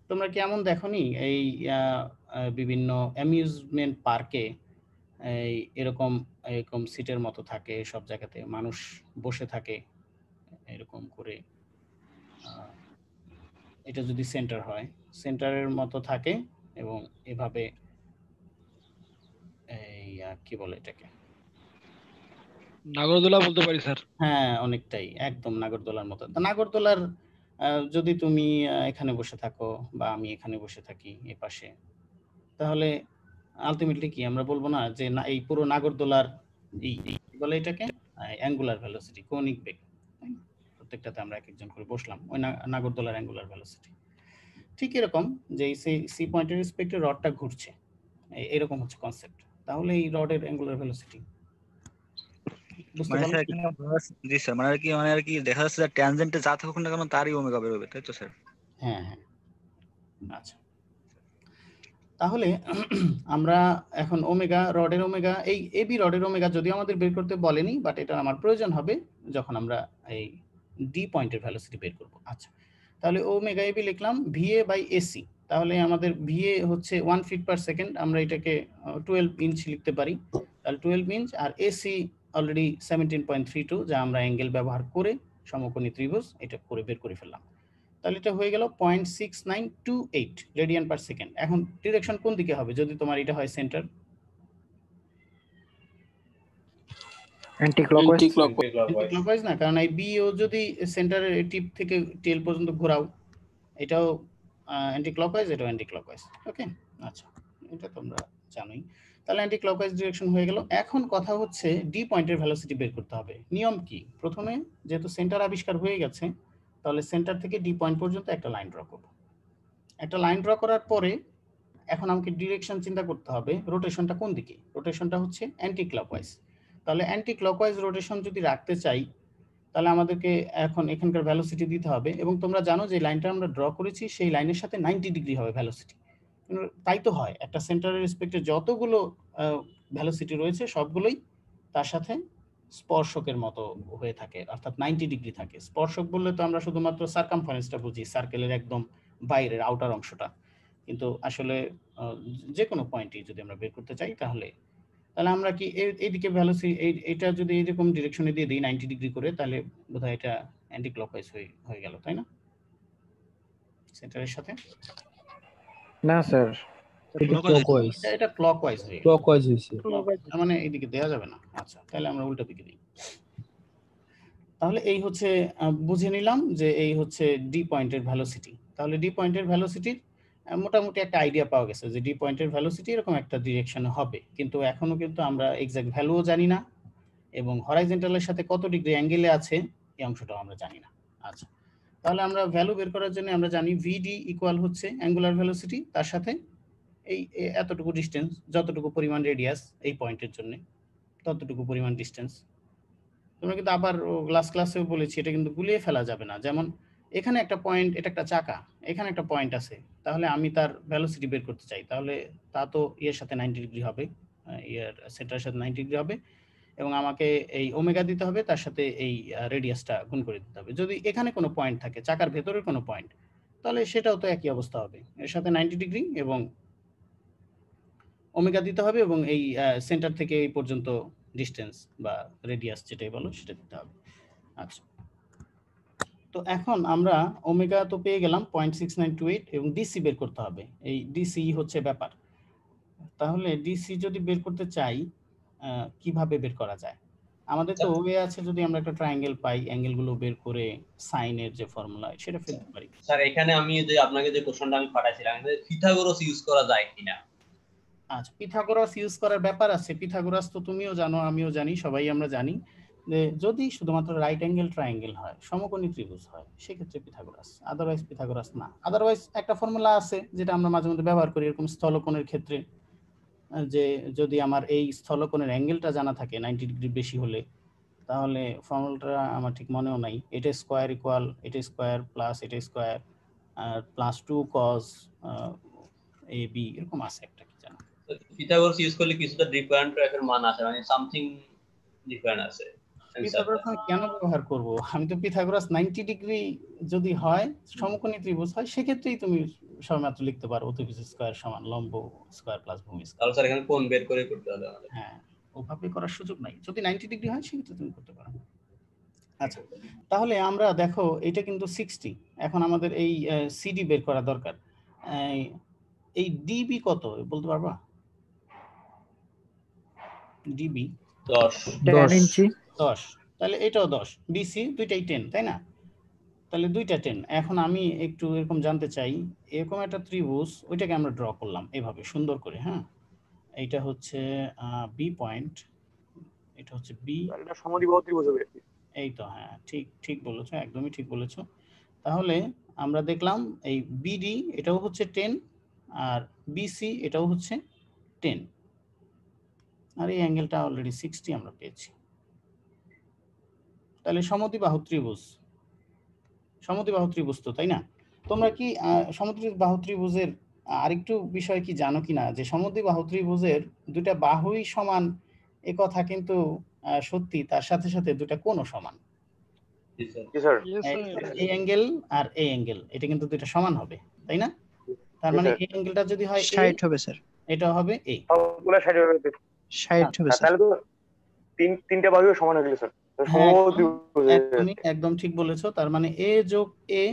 তোমরা কি এমন দেখোনি এই বিভিন্ন অ্যামিউজমেন্ট পার্কে এই এরকম এরকম সিটের মতো থাকে, সব জায়গাতে মানুষ বসে থাকে এরকম করে, এটা যদি সেন্টার হয়, সেন্টারের মতো থাকে এবং এভাবে এই কি বলে এটাকে, নাগরদোলা বলতে পারি স্যার। হ্যাঁ, অনেকটাই একদম নাগরদোলার মতো। তো নাগরদোলার যদি তুমি এখানে বসে থাকো বা আমি এখানে বসে থাকি এই পাশে, তাহলে আলটিমেটলি কি আমরা বলবো না যে না এই পুরো নাগরদোলার এই কি বলে এটাকে অ্যাঙ্গুলার ভেলোসিটি, কৌণিক বেগ, তাই না? প্রত্যেকটাতে আমরা এক একজন করে বসলাম, ওই নাগরদোলার অ্যাঙ্গুলার ভেলোসিটি। ঠিক এরকম যে এই সি পয়েন্টের রেসপেক্টে রডটা ঘুরছে, এরকম হচ্ছে কনসেপ্ট। তাহলে এই রডের অ্যাঙ্গুলার ভেলোসিটি বুঝতে মানে পারলে? স্যার এখানে জি স্যার, মানে আর কি দেখা যাচ্ছে যে ট্যানজেন্টে যা থাকুক না কেন তারই ওমেগা বেরোবে, তাই তো স্যার? হ্যাঁ, হ্যাঁ। আচ্ছা, তাহলে আমরা এখন ওমেগা, রডের ওমেগা, এই এবি রডের ওমেগা যদিও আমাদের বের করতে বলেনি, বাট এটা আমার প্রয়োজন হবে যখন আমরা এই ডি পয়েন্টের ভ্যালোসিটি বের করব। আচ্ছা, তাহলে ওমেগা এবি লিখলাম ভিএ বাই এসি। তাহলে আমাদের ভিএ হচ্ছে 1 ফিট পার সেকেন্ড, আমরা এটাকে 12 ইঞ্চ লিখতে পারি, তাহলে 12 ইঞ্চ। আর এসি অলরেডি 17.32, যা আমরা অ্যাঙ্গেল ব্যবহার করে সমকোণী ত্রিভুজ এটা করে বের করে ফেললাম। তাহলে এটা হয়ে গেল 0.6928 রেডিয়ান পার সেকেন্ড। এখন ডিরেকশন কোন দিকে হবে যদি তোমার এটা হয় সেন্টার? Anti clockwise. ক্লকওয়াইজ না, কারণ এই বিও যদি সেন্টারের টিপ থেকে টেল পর্যন্ত ঘোরাও, এটাও অ্যান্টি ক্লকওয়াইজ, এটাও অ্যান্টি ক্লকওয়াইজ। ওকে, আচ্ছা, এটা তোমরা জানোই। তাহলে অ্যান্টি ক্লকওয়াইজ ডিরেকশন হয়ে গেল। এখন কথা হচ্ছে ডি পয়েন্টের ভেলোসিটি বের করতে হবে। নিয়ম কি? প্রথমে যেহেতু সেন্টার আবিষ্কার হয়ে গেছে, তাহলে সেন্টার থেকে ডি পয়েন্ট পর্যন্ত একটা লাইন ড্র করব। একটা লাইন ড্র করার পরে এখন আমাকে ডিরেকশন চিন্তা করতে হবে, রোটেশনটা কোন দিকে? রোটেশনটা হচ্ছে অ্যান্টি ক্লকওয়াইজ। তাহলে অ্যান্টি ক্লকওয়াইজ রোটেশন যদি রাখতে চাই, তাহলে আমাদেরকে এখন এখানকার ভ্যালোসিটি দিতে হবে। এবং তোমরা জানো যে লাইনটা আমরা ড্র করেছি সেই লাইনের সাথে 90 ডিগ্রি হবে ভ্যালোসিটি। তাই তো হয়, একটা সেন্টারের রেসপেক্টে যতগুলো ভ্যালোসিটি রয়েছে সবগুলোই তার সাথে স্পর্শকের মতো হয়ে থাকে, অর্থাৎ 90 ডিগ্রি থাকে। স্পর্শক বললে তো আমরা শুধুমাত্র সার্কামফারেন্সটা বুঝি, সার্কেলের একদম বাইরের আউটার অংশটা, কিন্তু আসলে যে কোনো পয়েন্টই যদি আমরা বের করতে চাই, তাহলে আমরা কি এইদিকে ভ্যালোসিটি এটা যদি এইরকম ডিরেকশনে দিয়ে দিই 90 ডিগ্রি করে, তাহলে বোধহয় এটা অ্যান্টি ক্লকওয়াইজ হয়ে গেল, তাই না? সেন্টারের সাথে না স্যার, এটা ক্লকওয়াইজ। এটা ক্লকওয়াইজ হয়ে গেল। ক্লকওয়াইজ হইছে। তার মানে এইদিকে দেয়া যাবে না। আচ্ছা, তাহলে আমরা উল্টা দিকে দিই। তাহলে এই হচ্ছে বুঝে নিলাম যে এই হচ্ছে ডি পয়েন্টের ভ্যালোসিটি। তাহলে ডি পয়েন্টের ভ্যালোসিটির মোটামুটি একটা আইডিয়া পাওয়া গেছে যে ডি পয়েন্টের ভ্যালোসিটি এরকম একটা ডিরেকশনে হবে, কিন্তু এখনো কিন্তু আমরা এক্সাক্ট ভ্যালুও জানি না এবং হরাইজন্টালের সাথে কত ডিগ্রি অ্যাঙ্গেলে আছে এই অংশটাও আমরা জানি না। আচ্ছা, তাহলে আমরা ভ্যালু বের করার জন্য আমরা জানি ভিডি ইকুয়াল হচ্ছে অ্যাঙ্গুলার ভ্যালোসিটি, তার সাথে এই এতটুকু ডিস্টেন্স, যতটুকু পরিমাণ রেডিয়াস এই পয়েন্টের জন্য ততটুকু পরিমাণ ডিস্টেন্স, তোমরা কিন্তু আবার ক্লাসেও বলেছি, এটা কিন্তু গুলিয়ে ফেলা যাবে না। যেমন এখানে একটা পয়েন্ট, এটা একটা চাকা, এখানে একটা পয়েন্ট আছে, তাহলে আমি তার ভেলোসিটি বের করতে চাই, তাহলে তা তো এর সাথে 90 ডিগ্রি হবে, এর সেন্টারের সাথে 90 ডিগ্রি হবে, এবং আমাকে এই ওমেগা দিতে হবে, তার সাথে এই রেডিয়াসটা গুণ করে দিতে হবে। যদি এখানে কোনো পয়েন্ট থাকে, চাকার ভেতরের কোনো পয়েন্ট, তাহলে সেটাও তো একই অবস্থা হবে, এর সাথে 90 ডিগ্রি এবং ওমেগা দিতে হবে, এবং এই সেন্টার থেকে এই পর্যন্ত ডিস্টেন্স বা রেডিয়াস যেটাই বলো সেটা দিতে হবে। আচ্ছা, তো এখন আমরা ওমেগা তো পেয়ে গেলাম 0.6928, এবং ডিসি বের করতে হবে। এই ডিসি হচ্ছে ব্যাপার। তাহলে ডিসি যদি বের করতে চাই, কিভাবে বের করা যায়? আমাদের তো ওয়ে আছে, যদি আমরা একটা ট্রায়াঙ্গেল পাই, অ্যাঙ্গেলগুলো বের করে সাইনের যে ফর্মুলা সেটা ফেলতে পারি। স্যার এখানে আমি যে আপনাকে যে কোশ্চেনটা আমি পাঠাইছিলাম, পিথাগোরাস ইউজ করা যায় কিনা? আচ্ছা, পিথাগোরাস ইউজ করার ব্যাপার আছে। পিথাগোরাস তো তুমিও জানো, আমিও জানি, সবাই আমরা জানি যে যদি শুধুমাত্র রাইট অ্যাঙ্গেল ট্রায়াঙ্গেল হয়, সমকোণী ত্রিভুজ হয়, সেক্ষেত্রে পিথাগোরাস, আদারওয়াইজ পিথাগোরাস না। আদারওয়াইজ একটা ফর্মুলা আছে যেটা আমরা মাঝে মধ্যে ব্যবহার করি এরকম স্থলকোণের ক্ষেত্রে, যে যদি আমার এই স্থলকোণের অ্যাঙ্গেলটা জানা থাকে 90 ডিগ্রি বেশি হলে, তাহলে ফর্মুলাটা আমার ঠিক মনেও নাই, এটা স্কোয়ার ইকুয়াল এটা স্কোয়ার প্লাস এটা square R plus 2 cos A B, এরকম আছে একটা, কি জানো। পিথাগোরাস ইউজ করলে কিছুটা ডিফারেন্ট এর মান আছে, মানে সামথিং ডিফারেন্ট আছে। পিথাগোরাস আমি কেন ব্যবহার করব? আমি তো পিথাগোরাস 90 ডিগ্রি যদি হয়, সমকোণী ত্রিভুজ হয়, সেক্ষেত্রেই তুমি সবেমাত্র লিখতে পারো অতিভুজ স্কয়ার সমান লম্ব স্কয়ার প্লাস ভূমি স্কয়ার। তাহলে স্যার এখানে কোণ বের করে করতে হবে আমাদের। হ্যাঁ, ওভাবে করার সুযোগ নাই। যদি 90 ডিগ্রি হয় সেক্ষেত্রে তুমি করতে পারো। আচ্ছা, তাহলে আমরা দেখো এটা কিন্তু 60, এখন আমাদের এই সিডি বের করা দরকার। এই ডিবি কত বলতে পারবা? ডিবি 10 ইঞ্চি 10, তাহলে এটাও 10, বিসি দুইটাই 10, তাই না? তাহলে দুইটা 10। এখন আমি একটু এরকম জানতে চাই, এরকম একটা ত্রিভুজ, ওইটাকে আমরা ড্র করলাম এভাবে সুন্দর করে। হ্যাঁ, এইটা হচ্ছে বি পয়েন্ট, এটা হচ্ছে বি, এটা সমদ্বিবাহু ত্রিভুজ হবে। এই তো, হ্যাঁ ঠিক বলেছো, একদমই ঠিক বলেছো। তাহলে আমরা দেখলাম এই বিডি এটাও হচ্ছে 10, আর বিসি এটাও হচ্ছে 10, আর এই অ্যাঙ্গেলটা অলরেডি 60 আমরা পেয়েছি। তাহলে সমদ্বিবাহু ত্রিভুজ তো, তাই না? তোমরা কি সমদ্বিবাহু ত্রিভুজের আরেকটু বিষয় কি জানো কিনা, যে সমদ্বিবাহু ত্রিভুজের দুটা বাহুই সমান এ কথা কিন্তু সত্যি, তার সাথে সাথে দুটা কোণও সমান। জি স্যার। জি স্যার। এই অ্যাঙ্গেল আর এই অ্যাঙ্গেল এটা কিন্তু দুটো সমান হবে, তাই না? তার মানে এই অ্যাঙ্গেলটা যদি হয় 60 হবে স্যার, এটা হবে এই সবগুলা 60 হবে। 60 হবে স্যার। তাহলে তো তিনটা বাহু সমান হয়ে গেল স্যার। হ্যাঁ, সমবাহু ত্রিভুজ। একদম ঠিক বলেছো। তার মানে এ যোগ এ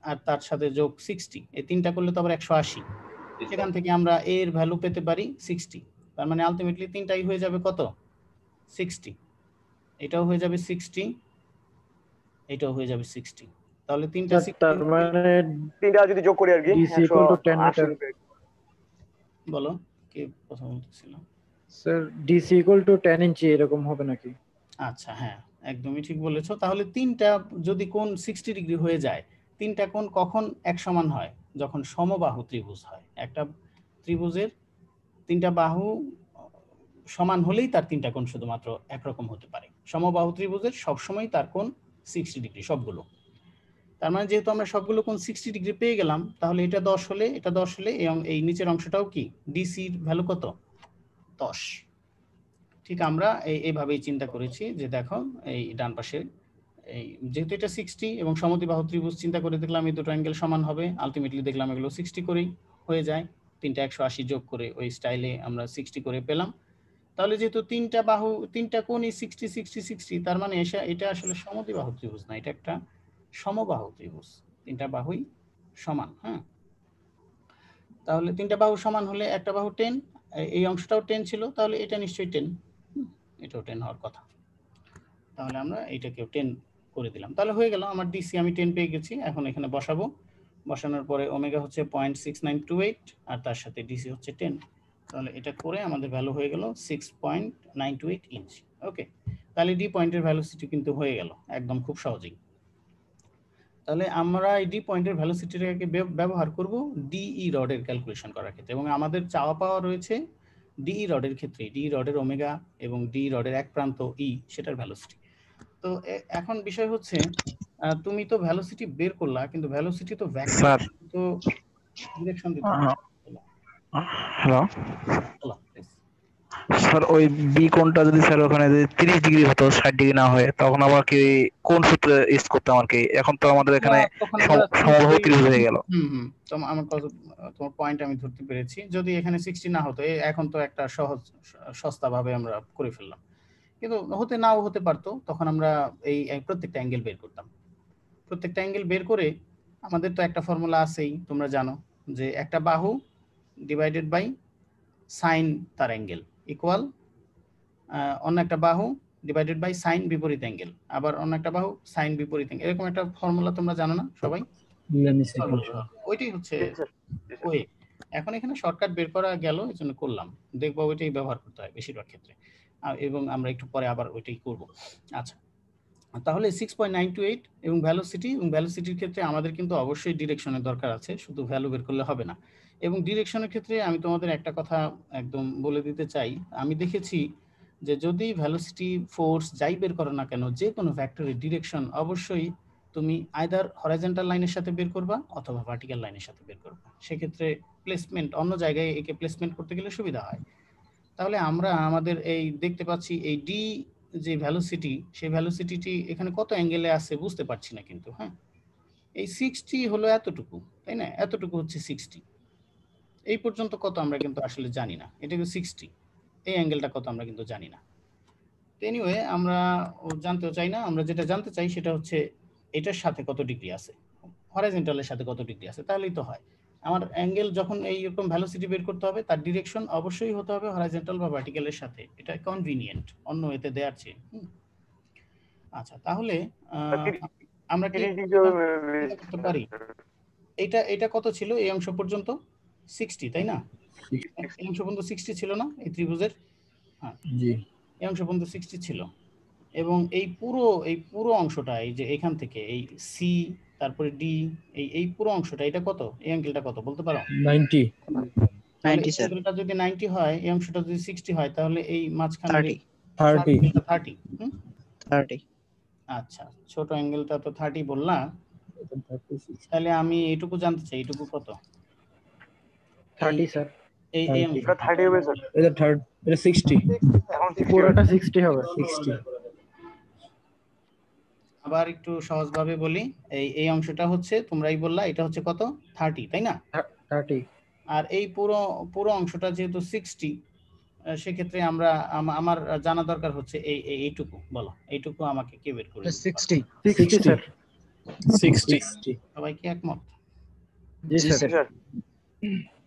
আর তার সাথে যোগ 60, এই তিনটা করলে তো আবার 180। সেখান থেকে আমরা এ এর ভ্যালু পেতে পারি 60। তার মানে আলটিমেটলি তিনটাই হয়ে যাবে কত? 60। এটাও হয়ে যাবে 60, এটাও হয়ে যাবে 60। তাহলে তিনটা 60, তার মানে তিনটা যদি যোগ করি আর কি, DC equal to 10 মিটার। বলো কি কথা বলতেছিলাম? স্যার DC equal to 10 ইঞ্চি এরকম হবে নাকি? আচ্ছা, হ্যাঁ একদমই ঠিক বলেছো। তাহলে তিনটা যদি কোণ 60 ডিগ্রি হয়ে যায়, তিনটা কোণ কখন এক সমান হয়? যখন সমবাহু ত্রিভুজ হয়। একটা ত্রিভুজের তিনটা বাহু সমান হলেই তার তিনটা কোণ শুধুমাত্র একরকম হতে পারে। সমবাহু ত্রিভুজের সবসময় তার কোণ 60 ডিগ্রি সবগুলো। তার মানে যেহেতু আমরা সবগুলো কোণ 60 ডিগ্রি পেয়ে গেলাম, তাহলে এটা 10 হলে এটা 10 হলে এই নিচের অংশটাও কি ডিসির ভ্যালু কত? 10। ঠিক আমরা এইভাবেই চিন্তা করেছি যে দেখো এই ডান পাশে এই যেহেতু এটা 60 এবং সমদ্বিবাহু ত্রিভুজ চিন্তা করে দেখলাম এই দুটো অ্যাঙ্গেল সমান হবে, আলটিমেটলি দেখলাম এগুলো 60 করেই হয়ে যায়। তিনটা 180 যোগ করে ওই স্টাইলে আমরা 60 করে পেলাম। তাহলে যেহেতু তিনটা বাহু তিনটা কোণই 60 60 60, তার মানে এটা আসলে সমদ্বিবাহু ত্রিভুজ না, এটা একটা সমবাহু ত্রিভুজ। তিনটা বাহুই সমান। হ্যাঁ, তাহলে তিনটা বাহু সমান হলে একটা বাহু 10, এই অংশটাও 10 ছিল, তাহলে এটা নিশ্চয়ই 10, এটাও 10 হওয়ার কথা। তাহলে আমরা এইটাকেও 10 করে দিলাম, তাহলে হয়ে গেল আমার ডিসি আমি 10 পেয়ে গেছি। এখন এখানে বসাবো, বসানোর পরে ওমেগা হচ্ছে 0.6928 আর তার সাথে ডিসি হচ্ছে 10, তাহলে এটা করে আমাদের ভ্যালু হয়ে গেল 6.928 ইঞ্চ। ওকে, তাহলে ডি পয়েন্টের ভ্যালুসিটি কিন্তু হয়ে গেল একদম খুব সহজেই। তাহলে আমরা এই ডি পয়েন্টের ভ্যালুসিটিটাকে ব্যবহার করব ডিই রডের ক্যালকুলেশন করার ক্ষেত্রে, এবং আমাদের চাওয়া পাওয়া রয়েছে ডিই রডের ক্ষেত্রে ডি রডের ওমেগা এবং ডি রডের এক প্রান্ত ই সেটার ভ্যালুসিটি। তো এখন বিষয় হচ্ছে তুমি তো ভেলোসিটি বের করলা, কিন্তু ভেলোসিটি তো ভেক্টর, স্যার তো ডিরেকশন দিতে হবে। হ্যালো বলো, please। স্যার, ওই বি কোণটা যদি স্যার ওখানে যদি 30 ডিগ্রি হতো, 60 ডিগ্রি না হয়ে, তখন আবার কি কোন সূত্রে ইউজ করতাম আর কি? এখন তো আমাদের এখানে তখন আমরা সমবাহু 30 হয়ে গেল। আমার তোমার পয়েন্ট আমি ধরতে পেরেছি। যদি এখানে 60 না হতো, এখন তো একটা সহজ সস্তা ভাবে আমরা করে ফেললাম, কিন্তু নাও হতে পারতো। তখন আমরা এই প্রত্যেকটা অ্যাঙ্গেল বের করতাম। প্রত্যেকটা অ্যাঙ্গেল বের করে আমাদের তো একটা ফর্মুলা আছেই, তোমরা জানো, যে একটা বাহু ডিভাইডেড বাই সাইন তার অ্যাঙ্গেল ইকুয়াল অন্য একটা বাহু ডিভাইডেড বাই সাইন বিপরীত অ্যাঙ্গেল, আবার অন্য একটা বাহু সাইন বিপরীত অ্যাঙ্গেল। এরকম একটা ফর্মুলা তোমরা জানো না সবাই? ওইটাই হচ্ছে ওয়ে। এখন এখানে শর্টকাট বের করা গেল, এই জন্য করলাম, দেখবো ওইটাই ব্যবহার করতে হয় বেশিরভাগ ক্ষেত্রে, এবং আমরা একটু পরে আবার ওইটাই করব। আচ্ছা, তাহলে 6.928 এবং ভ্যালোসিটির ক্ষেত্রে আমাদের কিন্তু অবশ্যই ডিরেকশনের দরকার আছে, শুধু ভ্যালু বের করলে হবে না। এবং ডিরেকশনের ক্ষেত্রে আমি তোমাদের একটা কথা একদম বলে দিতে চাই, আমি দেখেছি যে যদি ভ্যালোসিটি, ফোর্স যাই বের করো না কেন, যে কোনো ভেক্টরের ডিরেকশন অবশ্যই তুমি আইদার হরাইজন্টাল লাইনের সাথে বের করবা অথবা ভার্টিক্যাল লাইনের সাথে বের করবা। সেক্ষেত্রে প্লেসমেন্ট অন্য জায়গায় একে প্লেসমেন্ট করতে গেলে সুবিধা হয়। তাহলে আমরা আমাদের এই দেখতে পাচ্ছি এই ডি যে ভ্যালোসিটি, সেই ভ্যালোসিটিটি এখানে কত অ্যাঙ্গেলে আছে বুঝতে পারছি না, কিন্তু হ্যাঁ, এই 60 হলো এতটুকু, তাই না? এতটুকু হচ্ছে 60, এই পর্যন্ত কত আমরা কিন্তু আসলে জানি না। এটা কিন্তু 60, এই অ্যাঙ্গেলটা কত আমরা কিন্তু জানি না। এনিওয়ে, আমরা জানতেও চাই না, আমরা যেটা জানতে চাই সেটা হচ্ছে এটার সাথে কত ডিগ্রি আছে, হরাইজন্টালের সাথে কত ডিগ্রি আছে, তাহলেই তো হয়। আমার অ্যাঙ্গেল যখন এইরকম ভ্যালোসিটি বের করতে হবে, তার ডিরেকশন অবশ্যই হতে হবে হরাইজন্টাল বা ভার্টিক্যালের সাথে, এটা কনভিনিয়েন্ট অন্য এতে দেওয়ার চেয়ে। আচ্ছা, তাহলে আমরা কি করতে পারি, এটা কত ছিল এই অংশ পর্যন্ত? 60, তাই না? এই অংশ পর্যন্ত 60 ছিল না এই ত্রিভুজের? হ্যাঁ, জি, এই অংশ পর্যন্ত 60 ছিল, এবং এই পুরো অংশটা, এই যে এখান থেকে এই সি তারপরে ডি, এই পুরো অংশটা, এটা কত, এই অ্যাঙ্গেলটা কত বলতে পারো? 90 তাহলে 90 স্যার, অ্যাঙ্গেলটা যদি 90 হয়, এই অংশটা যদি 60 হয়, তাহলে এই মাঝখানে 30 30। 30। আচ্ছা, ছোট অ্যাঙ্গেলটা তো 30 বললাম, তাহলে আমি এইটুকু জানতে চাই, এইটুকু কত? 30 স্যার, এই 30 হবে স্যার। এটা 30, এটা 60, এখন 60 পুরোটা 60 হবে। 60 আবার একটু সহজভাবে বলি, এই অংশটা হচ্ছে, তোমরাই বললা, এটা হচ্ছে কত? 30, তাই না? 30 আর এই পুরো অংশটা যেহেতু 60, সেক্ষেত্রে আমার জানা দরকার হচ্ছে এইটুকু। বলো, এইটুকু আমাকে কে বের করে দিতে পারবে? 60 স্যার, 60 সবাই কি একমত? জি স্যার।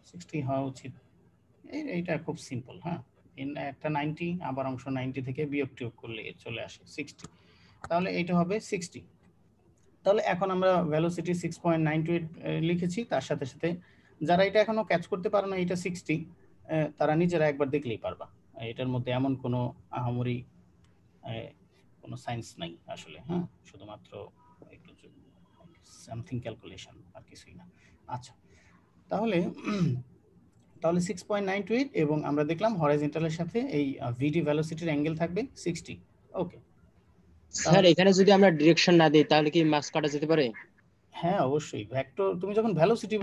60 হওয়া উচিত। এইটা খুব সিম্পল। হ্যাঁ, একটা 90, আবার অংশ 90 থেকে বিয়োগ টিয়োগ করলে চলে আসে 60, তাহলে এটা হবে 60। তাহলে এখন আমরা ভেলোসিটি 6.928 লিখেছি, তার সাথে সাথে যারা এটা এখনো ক্যাচ করতে পারে না এটা 60, তারা নিজেরা একবার দেখলেই পারবা। এটার মধ্যে এমন কোনো আহামরি কোনো সায়েন্স নাই আসলে। হ্যাঁ, শুধুমাত্র একটু সামথিং ক্যালকুলেশন, আর কিছুই না। আচ্ছা, তাহলে 6.928, এবং আমরা দেখলাম হরাইজন্টালের সাথে এই ভিডি ভেলোসিটির অ্যাঙ্গেল থাকবে 60। ওকে স্যার, এখানে যদি আমরা ডিরেকশন না দিই তাহলে কি মার্কস কাটা যেতে পারে? হ্যাঁ, অবশ্যই। ভেক্টর, তুমি যখন ভেলোসিটি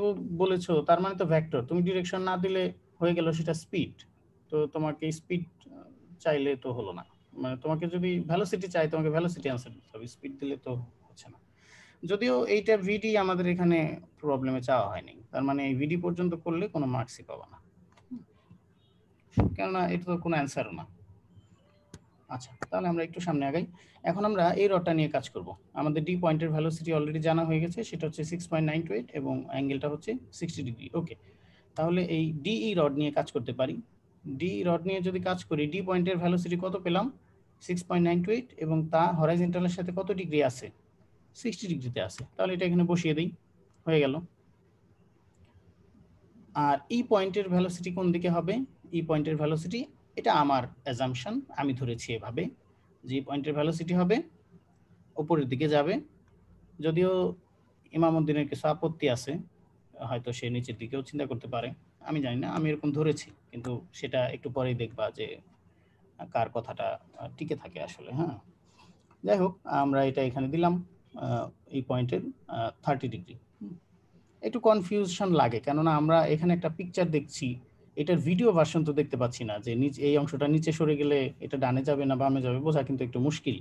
বলেছো, তার মানে তো ভেক্টর, তুমি ডিরেকশন না দিলে হয়ে গেল সেটা স্পিড। তো তোমাকে স্পিড চাইলে তো হলো না, মানে তোমাকে যদি ভেলোসিটি চাই, তোমাকে ভেলোসিটি আনসার দিতে হবে, স্পিড দিলে তো হচ্ছে না। যদিও এইটা ভিডি আমাদের এখানে প্রবলেমে চাওয়া হয়নি, তার মানে এই ভিডি পর্যন্ত করলে কোনো মার্কসই পাবা না, কেননা এটা তো কোনো অ্যান্সারও না। আচ্ছা, তাহলে আমরা একটু সামনে আগাই। এখন আমরা এই রডটা নিয়ে কাজ করব। আমাদের ডি পয়েন্টের ভেলোসিটি অলরেডি জানা হয়ে গেছে, সেটা হচ্ছে 6.928 এবং অ্যাঙ্গেলটা হচ্ছে 60 ডিগ্রি। ওকে, তাহলে এই ডিই রড নিয়ে কাজ করতে পারি। ডি রড নিয়ে যদি কাজ করি, ডি পয়েন্টের ভেলোসিটি কত পেলাম? 6.928, এবং তা হরাইজন্টালের সাথে কত ডিগ্রি আছে? 60 ডিগ্রিতে আছে। তাহলে এটা এখানে বসিয়ে দেই, হয়ে গেল। আর ই পয়েন্টের ভেলোসিটি কোন দিকে হবে? ই পয়েন্টের ভেলোসিটি, এটা আমার অ্যাজাম্পশন, আমি ধরেছি এভাবে যে পয়েন্টের ভেলোসিটি হবে উপরের দিকে যাবে। যদিও ইমামউদ্দিনের কিছু আপত্তি আছে, হয়তো সে নিচের দিকেও চিন্তা করতে পারে, আমি জানি না, আমি এরকম ধরেছি, কিন্তু সেটা একটু পরেই দেখবা যে কার কথাটা টিকে থাকে আসলে। হ্যাঁ, যাই হোক আমরা এটা এখানে দিলাম এই পয়েন্টের 30 ডিগ্রি। একটু কনফিউশন লাগে, কেননা আমরা এখানে একটা পিকচার দেখছি, এটার ভিডিও ভার্সন তো দেখতে পাচ্ছি না, যে নিচে এই অংশটা নিচে সরে গেলে এটা ডানে যাবে না বামে যাবে বোঝা কিন্তু একটু মুশকিল।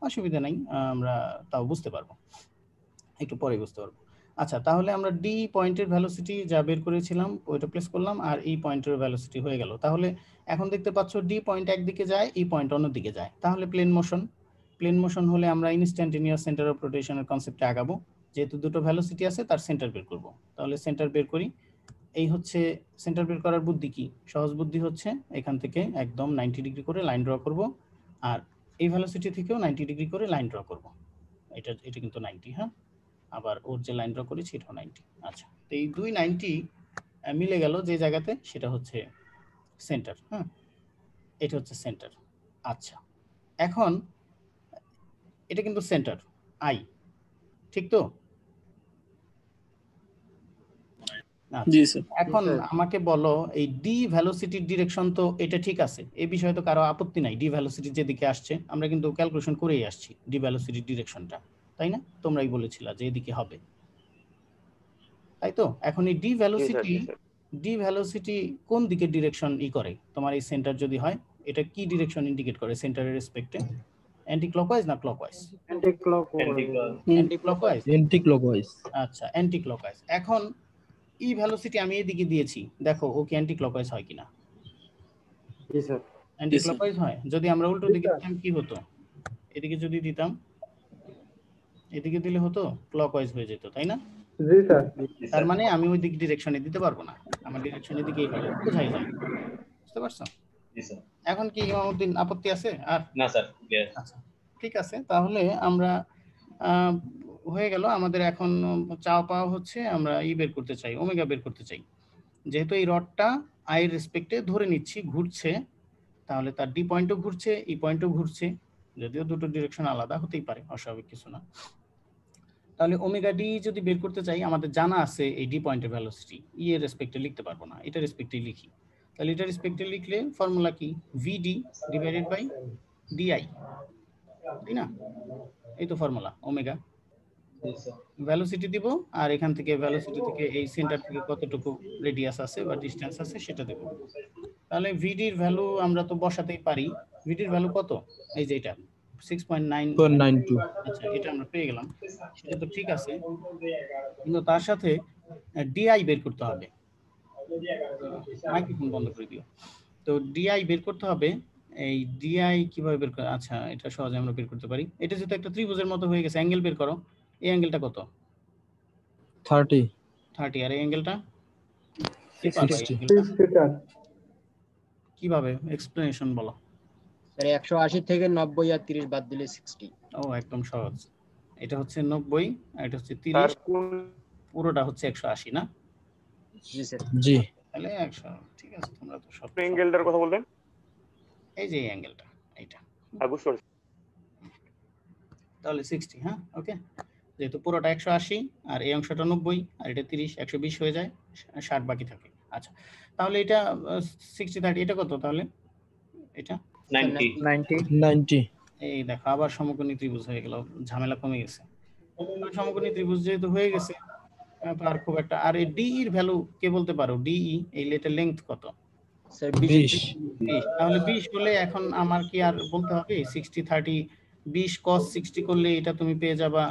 অসুবিধা নাই, আমরা তাও বুঝতে পারবো, একটু পরে বুঝতে পারবো। আচ্ছা, তাহলে আমরা ডি পয়েন্টের ভ্যালোসিটি যা বের করেছিলাম ওইটা প্লেস করলাম, আর এই পয়েন্টের ভ্যালোসিটি হয়ে গেল। তাহলে এখন দেখতে পাচ্ছ ডি পয়েন্ট একদিকে যায়, এই পয়েন্ট অন্যদিকে যায়, তাহলে প্লেন মোশন হলে আমরা ইনস্ট্যান্টেনিয়াস সেন্টার অফ রোটেশনের কনসেপ্টে আগাবো। যেহেতু দুটো ভ্যালোসিটি আছে তার সেন্টার বের করব, তাহলে সেন্টার বের করি। এই হচ্ছে সেন্টার বের করার বুদ্ধি কি, সহজ বুদ্ধি হচ্ছে এখান থেকে একদম 90 ডিগ্রি করে লাইন ড্র করব, আর এই ভ্যালোসিটি থেকেও 90 ডিগ্রি করে লাইন ড্র করব। এটা কিন্তু 90, হ্যাঁ, আবার ওর যে লাইন ড্র করেছি এটাও 90। আচ্ছা, তো এই দুই 90 মিলে গেল যে জায়গাতে, সেটা হচ্ছে সেন্টার। হ্যাঁ, এটা হচ্ছে সেন্টার। আচ্ছা, এখন এটা কিন্তু সেন্টার আই, ঠিক তো? জি স্যার। এখন আমাকে বলো এই ডি ভ্যালোসিটির ডিরেকশন তো এটা ঠিক আছে, এই বিষয়ে তো কারো আপত্তি নাই। ডি ভ্যালোসিটি যেদিকে আসছে আমরা কিন্তু ক্যালকুলেশন করেই আসছি ডি ভ্যালোসিটির ডিরেকশনটা, তাই না? তোমরাই বলেছিলা যে এদিকে হবে, তাই তো? এখন এই ডি ভ্যালোসিটি কোন দিকে ডিরেকশন করে তোমার এই সেন্টার যদি হয়, এটা কি ডিরেকশন ইন্ডিকেট করে সেন্টারের রেসপেক্টে? অ্যান্টি ক্লকওয়াইজ না ক্লকওয়াইজ? Anti clockwise. আচ্ছা, অ্যান্টি ক্লকওয়াইজ। এখন ই ভ্যালোসিটি আমি এদিকে দিয়েছি, দেখো ও কি অ্যান্টি ক্লকওয়াইজ হয় কিনা? জি স্যার। অ্যান্টি ক্লকওয়াইজ হয়। যদি আমরা উল্টো দিকে দিতাম কি হতো? এদিকে যদি দিতাম, এদিকে দিলে হতো ক্লকওয়াইজ হয়ে যেত, তাই না? জি স্যার। তার মানে আমি ওই দিক ডিরেকশনে দিতে পারবো না, আমার ডিরেকশন এদিকেই হবে, বোঝাই যায়, বুঝতে পারছো? জি স্যার। এখন কি ইমামউদ্দিন আপত্তি আছে আর? না স্যার, আচ্ছা, ঠিক আছে, তাহলে আমরা হয়ে গেল আমাদের। এখন চাওয়া পাওয়া হচ্ছে আমরা বের করতে চাই, ওমেগা বের করতে চাই। যেহেতু এই রডটা আই এর রেসপেক্টে ধরে নিচ্ছি ঘুরছে, তাহলে তার ডি পয়েন্টও ঘুরছে, ই পয়েন্টও ঘুরছে, যদিও দুটো ডিরেকশন আলাদা, হতেই পারে, অস্বাভাবিক কিছু না। তাহলে ওমেগা ডি যদি বের করতে চাই, আমাদের জানা আছে এই ডি পয়েন্টের ভ্যালোসিটি, ই এর রেসপেক্টে লিখতে পারবো না, এটা রেসপেক্টে লিখি। তাহলে এটা রেসপেক্টে লিখলে ফর্মুলা কি? ভিডি ডিভাইডেড বাই ডিআই, তাই না? এই তো ফর্মুলা। ওমেগা ভ্যালোসিটি দিব, আর এখান থেকে ভ্যালোসিটি থেকে এই সেন্টার থেকে কতটুকু রেডিয়াস আছে বা ডিসটেন্স আছে সেটা দেব। তাহলে ভিডির ভ্যালু আমরা তো বসাতেই পারি। ভিডির ভ্যালু কত? এই যে এটা 6.992। আচ্ছা, এটা আমরা পেয়ে গেলাম, সেটা তো ঠিক আছে, কিন্তু তার সাথে ডিআই বের করতে হবে। মাইক্রোফোন বন্ধ করে দিও। তো ডিআই বের করতে হবে। এই ডিআই কিভাবে বের করে? আচ্ছা, এটা সহজে আমরা বের করতে পারি। এটা যেহেতু একটা ত্রিভুজের মতো হয়ে গেছে, অ্যাঙ্গেল বের করো। এই অ্যাঙ্গেলটা কত? 30। আর এই অ্যাঙ্গেলটা 60। কিভাবে? এক্সপ্লেনেশন বলো। স্যার 180 থেকে 90 আর 30 বাদ দিলে 60। ও, একদম সহজ। এটা হচ্ছে 90 আর এটা হচ্ছে 30, পুরোটা হচ্ছে 180 না? জি স্যার। জি। তাহলে 100। ঠিক আছে, তোমরা তো সব অ্যাঙ্গেলটার কথা বলবেন। এই যে এই অ্যাঙ্গেলটা, এইটা। বুঝতে পারছি। তাহলে 60, হ্যাঁ, ওকে। যেহেতু পুরোটা 180 আর এই অংশটা 90 আর এটা 30, 120 হয়ে যায়, 60 বাকি থাকে। আচ্ছা, তাহলে এটা 60 30, এটা কত তাহলে? এটা 90। এই দেখো আবার সমকোণী ত্রিভুজ হয়ে গেল, ঝামেলা কমে গেছে। সমকোণী ত্রিভুজ যেহেতু হয়ে গেছে, আর খুব একটা। আর এই ডি এর ভ্যালু কে বলতে পারো? ডিই এই লেটার লেংথ কত? স্যার 20। তাহলে 20 হলে এখন আমার কি আর বলতে হবে 60 30 20 cos 60 করলে এটা তুমি পেয়ে যাবা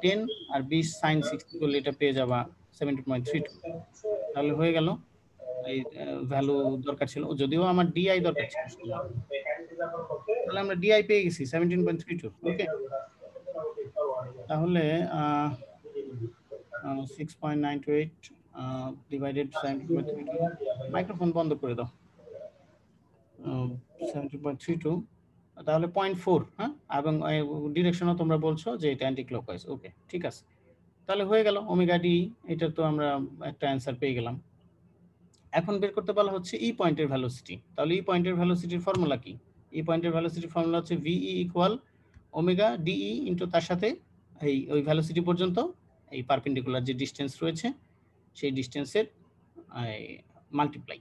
10, আর 20 sin 60 করলে এটা পেয়ে যাবা 17.32। তাহলে হয়ে গেল। এই ভ্যালু দরকার ছিল, যদিও আমার ডিআই দরকার ছিল। তাহলে আমরা ডিআই পেয়ে গেছি 17.32। ওকে, তাহলে 6.98 ডিভাইডেড 17.32। মাইক্রোফোন বন্ধ করে দাও। 17.32, তাহলে 0.4। হ্যাঁ, এবং ডিরেকশনও তোমরা বলছো যে এটা অ্যান্টি ক্লকওয়াইজ। ওকে, ঠিক আছে, তাহলে হয়ে গেল ওমেগা ডি। এটা তো আমরা একটা অ্যান্সার পেয়ে গেলাম। এখন বের করতে বলা হচ্ছে ই পয়েন্টের ভ্যালোসিটি। তাহলে ই পয়েন্টের ভ্যালোসিটির ফর্মুলা কি? ই পয়েন্টের ভ্যালোসিটির ফর্মুলা হচ্ছে VE equal omega DE into তার সাথে ওই ভ্যালোসিটি পর্যন্ত এই পারপেন্ডিকুলার যে ডিসটেন্স রয়েছে সেই ডিসটেন্সের মাল্টিপ্লাই।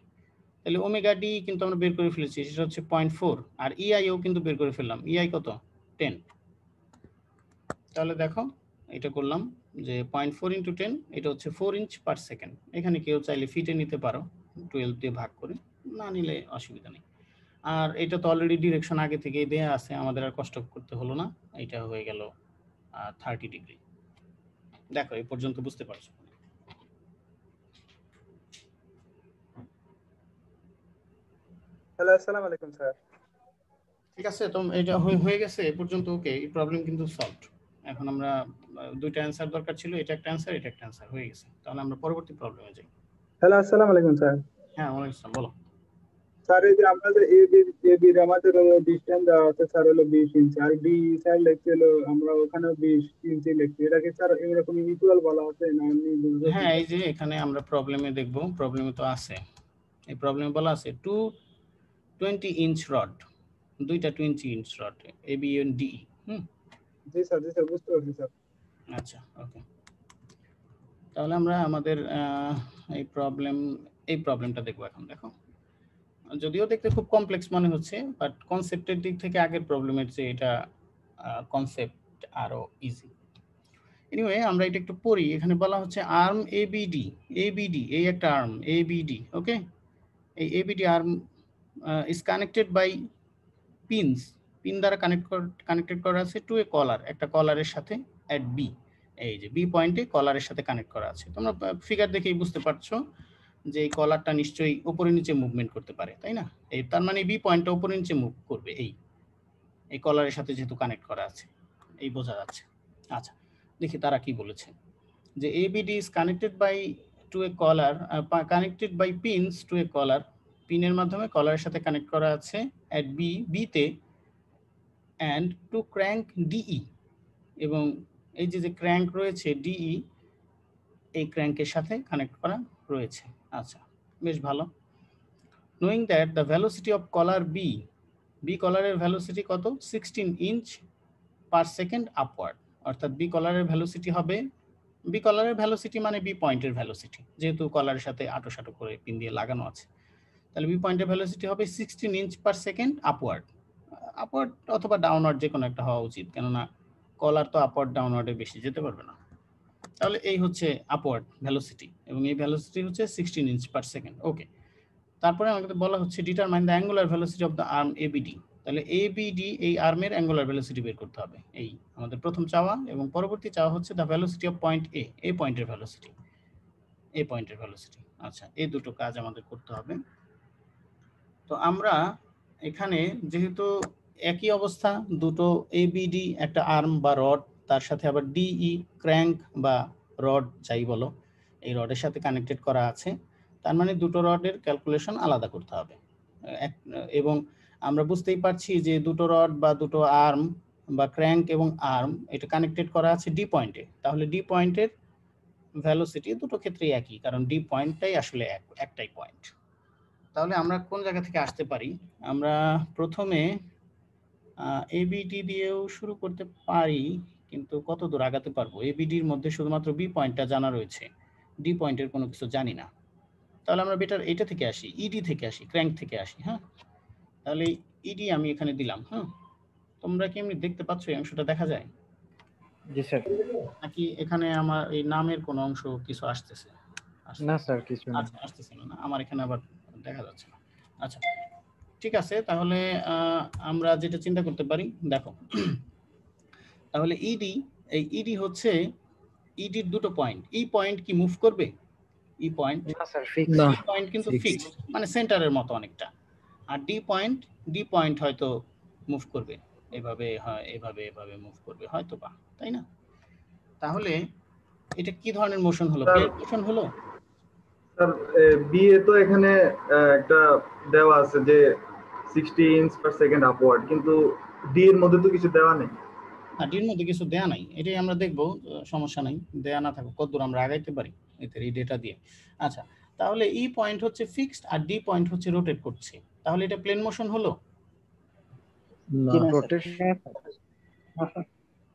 তাহলে ওমেগা ডি কিন্তু আমরা বের করে ফেলেছি, সেটা হচ্ছে 0.4, আর ইআইও কিন্তু বের করে ফেললাম। ইআই কত? 10। তাহলে দেখো এটা করলাম যে 0.4 × 10, এটা হচ্ছে 4 ইঞ্চ পার সেকেন্ড। এখানে কেউ চাইলে ফিটে নিতে পারো 12 দিয়ে ভাগ করে, না নিলে অসুবিধা নেই। আর এটা তো অলরেডি ডিরেকশন আগে থেকেই দেয়া আছে, আমাদের আর কষ্ট করতে হলো না। এটা হয়ে গেল 30 ডিগ্রি। দেখো এই পর্যন্ত বুঝতে পারছো? হ্যালো, আসসালামু আলাইকুম স্যার। ঠিক আছে, তো এটা হয়ে গেছে এ পর্যন্ত। ওকে, এই প্রবলেম কিন্তু সলভড। এখন আমরা দুইটা অ্যান্সার দরকার ছিল, এটা একটা অ্যান্সার, এটা একটা অ্যান্সার হয়ে গেছে। তাহলে আমরা পরবর্তী প্রবলেমে যাই। হ্যালো, আসসালামু আলাইকুম স্যার। হ্যাঁ, ওয়ালাইকুম আসসালাম, বলো। স্যার এই যে আমাদের এবি আমাদের ডিসটেন্স দেওয়া আছে স্যার হলো 20 ইঞ্চি, আর বি স্যার লিখছে হলো আমরা ওখানে 20 ইঞ্চি লিখছি। এটা কি স্যার এরকম ইকুয়াল বলা আছে না এমনি বুঝতে? হ্যাঁ, এই যে এখানে আমরা প্রবলেমে দেখব, প্রবলেমে তো আছে, এই প্রবলেমে বলা আছে 220 ইঞ্চ রড, দুইটা 20 inch rod A B and D. জি স্যার বুঝতে পারছি স্যার। আচ্ছা, ওকে। তাহলে আমরা আমাদের এই প্রবলেমটা দেখবো এখন। দেখো, যদিও দেখতে খুব কমপ্লেক্স মনে হচ্ছে, বাট কনসেপ্টের দিক থেকে আগের প্রবলেমের চেয়ে এটা কনসেপ্ট আরো ইজি। এনিওয়ে, আমরা এটা একটু পড়ি। এখানে বলা হচ্ছে আর্ম এবিডি, এই একটা আর্ম এবিডি, ওকে। এই ABD arm is connected by pin দ্বারা কানেক্টেড করা আছে টু এ কলার, একটা কলারের সাথে এট বি। এই যে বি পয়েন্টে কলারের সাথে কানেক্ট করা আছে। তোমরা ফিগার দেখেই বুঝতে পারছো যে এই কলারটা নিশ্চয়ই উপরে নিচে মুভমেন্ট করতে পারে, তাই না? এই তার মানে বি পয়েন্টটা উপরে নিচে মুভ করবে এই কলারের সাথে যেহেতু কানেক্ট করা আছে, এই বোঝা যাচ্ছে। আচ্ছা, দেখি তারা কি বলেছে। যে ABD is connected by pins to a collar, পিনের মাধ্যমে কলারের সাথে কানেক্ট করা আছে at B তে, and to crank DE, এবং এই যে ক্র্যাঙ্ক রয়েছে DE, এই ক্র্যাঙ্কের সাথে কানেক্ট করা রয়েছে। আচ্ছা, বেশ ভালো। knowing that the velocity of collar B কলারের ভেলোসিটি কত? 16 ইঞ্চ পার সেকেন্ড আপওয়ার্ড, অর্থাৎ বি কলারের ভেলোসিটি হবে, বি কলারের ভেলোসিটি মানে বি পয়েন্টের ভেলোসিটি, যেহেতু কলারের সাথে আটো করে পিন দিয়ে লাগানো আছে, তাহলে বি পয়েন্টের ভেলোসিটি হবে 16 ইঞ্চ পার সেকেন্ড আপওয়ার্ড অথবা ডাউনওয়ার্ড, যে কোনো একটা হওয়া উচিত, কেননা কলার তো আপওয়ার্ড ডাউনওয়ার্ডে বেশি যেতে পারবে না। তাহলে এই হচ্ছে আপওয়ার্ড ভেলোসিটি, এবং এই ভেলোসিটি হচ্ছে 16 ইঞ্চ পার সেকেন্ড। ওকে, তারপরে আমাকে বলা হচ্ছে determine the angular velocity of the arm ABD। তাহলে ABD এই আর্মের অ্যাঙ্গুলার ভেলোসিটি বের করতে হবে, এই আমাদের প্রথম চাওয়া। এবং পরবর্তী চাওয়া হচ্ছে দ্য ভেলোসিটি অফ পয়েন্ট এই পয়েন্টের ভেলোসিটি। আচ্ছা, এই দুটো কাজ আমাদের করতে হবে। তো আমরা এখানে যেহেতু একই অবস্থা, দুটো ABD একটা আর্ম বা রড, তার সাথে আবার DE ক্র্যাঙ্ক বা রড যাই বলো, এই রডের সাথে কানেক্টেড করা আছে, তার মানে দুটো রডের ক্যালকুলেশন আলাদা করতে হবে। এবং আমরা বুঝতেই পারছি যে দুটো রড বা দুটো আর্ম বা ক্র্যাঙ্ক এবং আর্ম এটা কানেক্টেড করা আছে ডি পয়েন্টে, তাহলে ডি পয়েন্টের ভেলোসিটি দুটো ক্ষেত্রেই একই, কারণ ডি পয়েন্টটাই আসলে একটাই পয়েন্ট। তাহলে আমরা কোন জায়গা থেকে আসতে পারি? আমরা প্রথমে ABD দিয়েও শুরু করতে পারি, কিন্তু কত দূর আগাতে পারবো? ABDর মধ্যে শুধুমাত্র বি পয়েন্টটা জানা রয়েছে, ডি পয়েন্টের কোনো কিছু জানি না। তাহলে আমরা বেটার এটা থেকে আসি, ইডি থেকে আসি, ক্র্যাঙ্ক থেকে আসি। হ্যাঁ, তাহলে ইডি আমি এখানে দিলাম। হ্যাঁ, তোমরা কি এমনি দেখতে পাচ্ছ এই অংশটা দেখা যায়? জি স্যার। নাকি এখানে আমার এই নামের কোনো অংশ কিছু আসতেছে? না স্যার, কিছু না। আচ্ছা, আসতেছে না, আমার এখানে আবার দেখা যাচ্ছে না। আচ্ছা, ঠিক আছে, তাহলে আমরা যেটা চিন্তা করতে পারি, দেখো, তাহলে ইডি হচ্ছে ইডির দুটো পয়েন্ট। এই পয়েন্ট কি মুভ করবে? এই পয়েন্ট না স্যার, ফিক্স। এই পয়েন্ট কিন্তু ফিক্সড, মানে সেন্টারের মতো অনেকটা। আর ডি পয়েন্ট হয়তো মুভ করবে, এভাবে হয়, এভাবে মুভ করবে হয়তো বা, তাই না? তাহলে এটা কি ধরনের মোশন হলো? প্লেন মোশন হলো? স্যার বি এ তো এখানে একটা দেওয়া আছে যে 60 ইঞ্চ পার সেকেন্ড আপওয়ার্ড, কিন্তু ডি এর মধ্যে তো কিছু দেওয়া নেই। না, ডির মধ্যে কিছু দেয়া নাই, এটাই আমরা দেখবো, সমস্যা নাই, দেয়া না থাকুক, কতদূর আমরা আগাইতে পারি এই ডেটা দিয়ে। আচ্ছা, তাহলে ই পয়েন্ট হচ্ছে ফিক্সড আর ডি পয়েন্ট হচ্ছে রোটেট করছে, তাহলে এটা প্লেন মোশন হলো?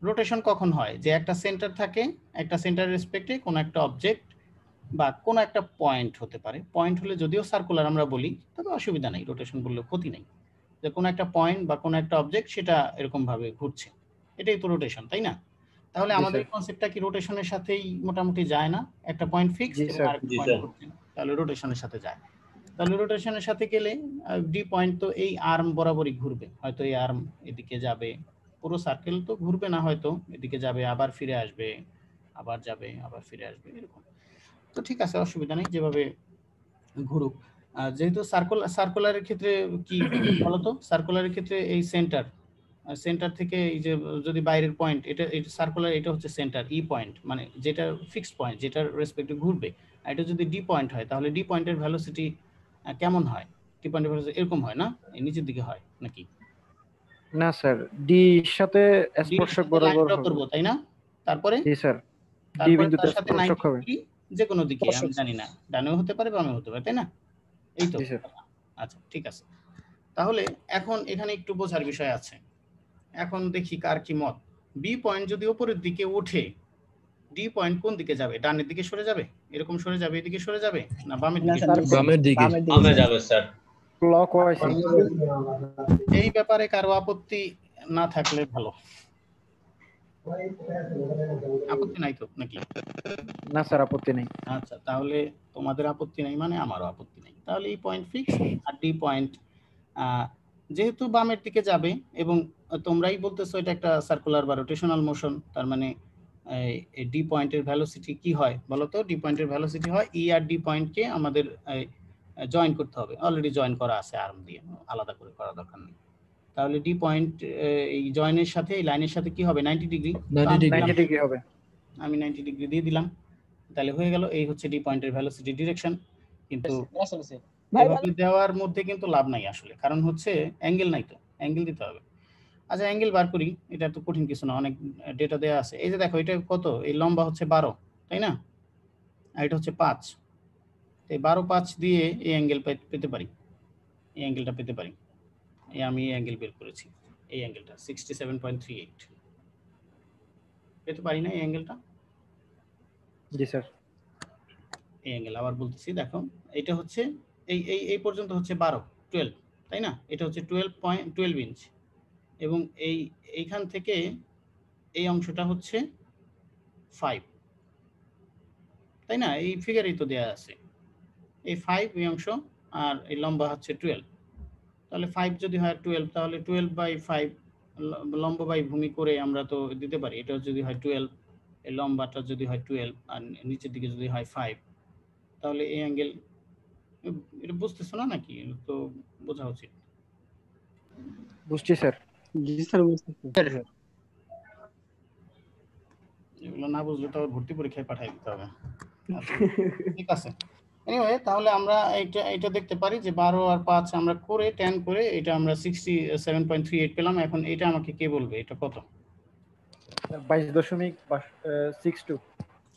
রোটেশন কখন হয়? যে একটা সেন্টার থাকে, একটা সেন্টার রেসপেক্টে কোনো একটা অবজেক্ট বা কোনো একটা পয়েন্ট হতে পারে, পয়েন্ট হলে যদিও সার্কুলার আমরা বলি, তবে অসুবিধা নেই, রোটেশন বললে ক্ষতি নেই, যে কোনো একটা পয়েন্ট বা কোনো একটা অবজেক্ট সেটা এরকম ভাবে ঘুরছে, এটাই তো রোটেশন, তাই না? তাহলে জি আমাদের স্যার। কনসেপ্টটা কি রোটেশনের সাথেই মোটামুটি যায় না? একটা পয়েন্ট ফিক্সড জি এবং স্যার। আরেকটা জি পয়েন্ট স্যার। করছেন, তাহলে রোটেশনের সাথে যায়। তাহলে রোটেশনের সাথে গেলে ডি পয়েন্ট তো এই আর্ম বরাবরই ঘুরবে, হয়তো এই আর্ম এদিকে যাবে, পুরো সার্কেল তো ঘুরবে না, হয়তো এদিকে যাবে আবার ফিরে আসবে, আবার যাবে আবার ফিরে আসবে, এরকম। তো ঠিক আছে, অসুবিধা নেই, যেভাবে ঘুরুক। যেহেতু সার্কুলারের ক্ষেত্রে কি বলতো, সার্কুলারের ক্ষেত্রে এই সেন্টার থেকে এই যে যদি বাইরের পয়েন্ট, এটা সার্কুলার, এটা হচ্ছে সেন্টার ই পয়েন্ট, মানে যেটা ফিক্সড পয়েন্ট, যেটার রেসপেক্টে ঘুরবে। আর এটা যদি ডি পয়েন্ট হয়, তাহলে ডি পয়েন্টের ভ্যালোসিটি কেমন হয়? ডি পয়েন্টের ভ্যালোসিটি এরকম হয় না, এই নিচের দিকে হয় নাকি? না স্যার, ডি সাথে ডি এর স্পর্শক সাথে লাইন বরাবর ড্র হবে। করব, তাই না? তারপরে জি স্যার, ডি তারপরে বিন্দুতে তার সাথে স্পর্শক 90 হবে। ডিগ্রি যে কোনো দিকে, আমি জানি না, ডানেও হতে পারে বামেও হতে পারে, তাই না? এই তো। জি স্যার। আচ্ছা, ঠিক আছে। তাহলে এখন এখানে একটু বোঝার বিষয় আছে। এখন দেখি কার কি মত। বি পয়েন্ট যদি উপরের দিকে ওঠে, ডি পয়েন্ট কোন দিকে যাবে? ডানের দিকে সরে যাবে, এরকম সরে যাবে, এদিকে সরে যাবে, না বামের দিকে? বামের দিকে। বামে যাবে স্যার। ক্লকওয়াইজ। এই ব্যাপারে কারো আপত্তি না থাকলে ভালো। আপত্তি নাই তো নাকি? না স্যার, আপত্তি নেই। আচ্ছা, তাহলে তোমাদের আপত্তি নাই মানে আমারও আপত্তি নাই। তাহলে এই পয়েন্ট ফিক্স, আর ডি পয়েন্ট যেহেতু বামের দিকে যাবে, এবং তোমরাই বলতেছো এটা একটা সার্কুলার বা রোটেশনাল মোশন, তার মানে এই ডি পয়েন্টের ভ্যালোসিটি কি হয় বলো তো? ডি পয়েন্টের ভ্যালোসিটি হয় ই আর ডি পয়েন্টকে আমাদের জয়েন করতে হবে, অলরেডি জয়েন করা আছে আর্ম দিয়ে, আলাদা করে করার দরকার নেই। তাহলে ডি পয়েন্ট এই জয়েনের সাথে, এই লাইনের সাথে কি হবে? 90 ডিগ্রি। 90 ডিগ্রি হবে। আমি 90 ডিগ্রি দিয়ে দিলাম, তাহলে হয়ে গেল। এই হচ্ছে ডি পয়েন্টের ভ্যালোসিটি ডিরেকশন। কিন্তু এভাবে দেওয়ার মধ্যে কিন্তু লাভ নাই আসলে, কারণ হচ্ছে অ্যাঙ্গেল নাই তো, অ্যাঙ্গেল দিতে হবে। আচ্ছা, অ্যাঙ্গেল বার করি, এটা তো কঠিন কিছু না, অনেক ডেটা দেওয়া আছে। এই যে দেখো, এটা কত? এই লম্বা হচ্ছে 12, তাই না? আর এটা হচ্ছে 5। এই 12-5 দিয়ে এই অ্যাঙ্গেল পেতে পারি, এই অ্যাঙ্গেলটা পেতে পারি। আমি এই অ্যাঙ্গেল বের করেছি, এই অ্যাঙ্গেলটা 67.38 পেতে পারি না এই অ্যাঙ্গেলটা? জি স্যার। এই অ্যাঙ্গেল আবার বলতেছি, দেখো এটা হচ্ছে এই পর্যন্ত হচ্ছে 12, তাই না? এটা হচ্ছে 12 ইঞ্চ, এবং এইখান থেকে এই অংশটা হচ্ছে 5, তাই না? এই ফিগারেই তো দেয়া আছে, এই 5 এই অংশ, আর এই লম্বা হচ্ছে 12। তাহলে 5 যদি হয় 12, তাহলে 12/5 লম্ব বাই ভূমি করে আমরা তো দিতে পারি। এটা যদি হয় 12, এই লম্বাটা যদি হয় 12, আর নিচের দিকে যদি হয় 5, তাহলে এই অ্যাঙ্গেল, এটা বুঝতেছো না নাকি? তো বোঝা উচিত। বুঝছি স্যার। জি স্যার, বুঝতেছি। এগুলো না বুঝলে তো আবার ভর্তি পরীক্ষায় পাঠিয়ে দিতে হবে। আচ্ছা, ঠিক আছে। এনিওয়ে, তাহলে আমরা এটা দেখতে পারি যে 12 আর 5 আমরা করে tan করে এটা আমরা 67.38 পেলাম। এখন এটা আমাকে কে বলবে এটা কত? 22.62।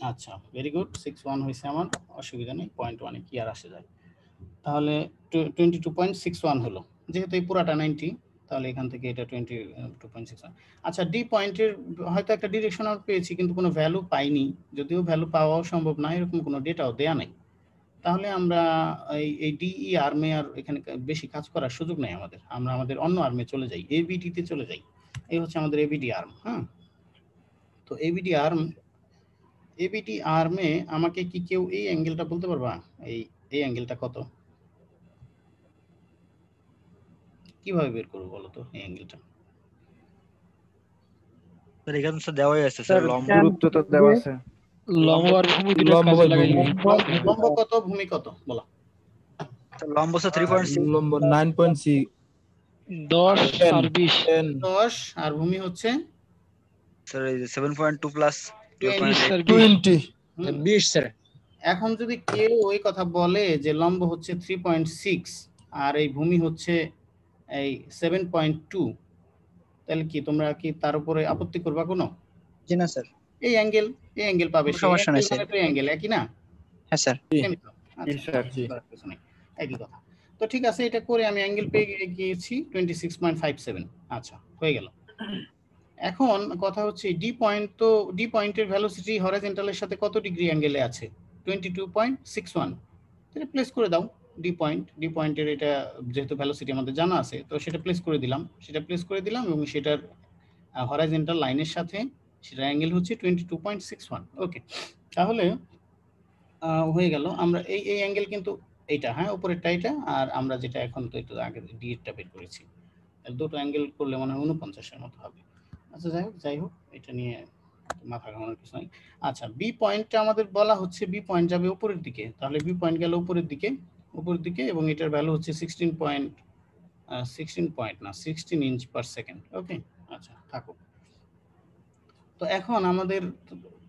আচ্ছা, ভেরি গুড, 61 হয়েছে আমার, অসুবিধা নেই, 0.1 কি আর আসে যায়। তাহলে 22.61 হলো, যেহেতু এই পুরাটা 90, তাহলে এখান থেকে এটা 22.61। আচ্ছা, ডি পয়েন্টের হয়তো একটা ডিরেকশনাল পেয়েছি, কিন্তু কোনো ভ্যালু পাইনি, যদিও ভ্যালু পাওয়াও সম্ভব না, এরকম কোনো ডেটাও দেয়া নাই। তাহলে আমরা এই ডিই আর্মে আর এখানে বেশি কাজ করার সুযোগ নেই আমাদের, আমরা আমাদের অন্য আর্মে চলে যাই, এবিডিতে চলে যাই। এই হচ্ছে আমাদের এবিডি আর্ম। হ্যাঁ, তো এবিডি আর্মে আমাকে কি কেউ এই অ্যাঙ্গেলটা বলতে পারবা? এই অ্যাঙ্গেলটা কত? কিভাবে বের করবো বলো তো এই অ্যাঙ্গেলটা? স্যার এখানে তো দেওয়াই আছে স্যার, স্যার, লম্ব গুরুত্ব তো দেওয়া আছে। লম্ব আর ভূমি দুটো লম্ব কাজে বাই লাগাই ভূমি। লম্ব কত, ভূমি কত বলো? স্যার লম্ব স্যার 3.6, লম্ব 9.6, 10 আর 20। 10, আর ভূমি হচ্ছে স্যার এই যে 7.2 প্লাস 20 স্যার, 20। 20 স্যার। এখন যদি কেউ ওই কথা বলে যে লম্ব হচ্ছে 3.6 আর এই ভূমি হচ্ছে এই 7.2, তাহলে কি তোমরা কি তার উপরে আপত্তি করবা কোনো? জি না স্যার। এই অ্যাঙ্গেল পাবে, কোনো সমস্যা নাই স্যার। এই অ্যাঙ্গেল একই না? হ্যাঁ স্যার। আচ্ছা, স্যার, জি। একই কথা। তো ঠিক আছে, এটা করে আমি অ্যাঙ্গেল পেয়ে গিয়েছি 26.57। আচ্ছা, হয়ে গেল। এখন কথা হচ্ছে ডি পয়েন্টের ভ্যালোসিটি হরাইজন্টালের সাথে কত ডিগ্রি অ্যাঙ্গেলে আছে? 22.61। তাহলে প্লেস করে দাও ডি পয়েন্টের, এটা যেহেতু ভ্যালোসিটি আমাদের জানা আছে, তো সেটা প্লেস করে দিলাম এবং সেটার হরাইজন্টাল লাইনের সাথে সেটা অ্যাঙ্গেল হচ্ছে 22.61। ওকে, তাহলে হয়ে গেল। আমরা এই অ্যাঙ্গেল কিন্তু এইটা, হ্যাঁ উপরেরটা এটা, আর আমরা যেটা এখন তো একটু আগে ডি এরটা বের করেছি, দুটো অ্যাঙ্গেল করলে মনে হয় 49-এর মতো হবে। আচ্ছা যাই হোক এটা নিয়ে মাথা ঘামানোর কিছু নাই। আচ্ছা বি পয়েন্টটা আমাদের বলা হচ্ছে বি পয়েন্ট যাবে উপরের দিকে, তাহলে বি পয়েন্ট গেল উপরের দিকে এবং এটার ভ্যালু হচ্ছে 16 ইঞ্চ পার সেকেন্ড। ওকে, আচ্ছা থাকুক। তো এখন আমাদের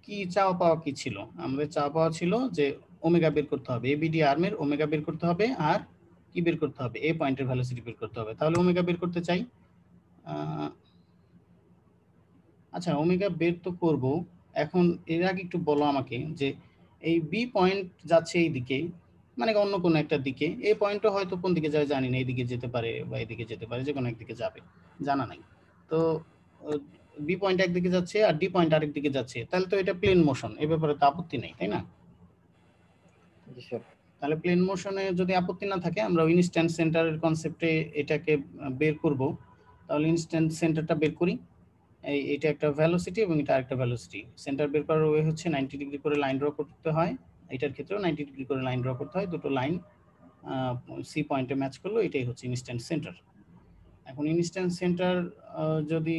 কি চাওয়া পাওয়া কি ছিল? আমাদের চাওয়া পাওয়া ছিল যে ওমেগা বের করতে হবে, এবিডি আর্মের ওমেগা বের করতে হবে, আর কি বের করতে হবে, এ পয়েন্টের ভ্যালোসিটি বের করতে হবে। তাহলে ওমেগা বের করতে চাই। আচ্ছা ওমেগা বের তো করব, এখন এর আগে একটু বলো আমাকে যে এই বি পয়েন্ট যাচ্ছে এই দিকে, মানে অন্য কোনো একটা দিকে, এ পয়েন্টও হয়তো কোন দিকে যাবে জানি না, এইদিকে যেতে পারে বা এদিকে যেতে পারে, যে কোনো একদিকে যাবে, জানা নাই। তো বি পয়েন্ট একদিকে যাচ্ছে আর ডি পয়েন্ট আরেক দিকে যাচ্ছে, তাহলে তো এটা প্লেন মোশন, এই ব্যাপারে তো আপত্তি নেই, তাই না? জি স্যার। তাহলে প্লেন মোশনে যদি আপত্তি না থাকে আমরা ইনস্ট্যান্ট সেন্টারের কনসেপ্টে এটাকে বের করব। তাহলে ইনস্ট্যান্ট সেন্টারটা বের করি। এটা একটা ভেলোসিটি এবং এটা আরেকটা ভেলোসিটি। সেন্টার বের করার ওয়ে হচ্ছে 90 ডিগ্রি করে লাইন ড্র করতে হয়, এটার ক্ষেত্রেও 90 ডিগ্রি করে লাইন ড্র করতে হয়, দুটো লাইন সি পয়েন্টে ম্যাচ করলো, এটাই হচ্ছে ইনস্ট্যান্ট সেন্টার। এখন ইনস্ট্যান্ট সেন্টার যদি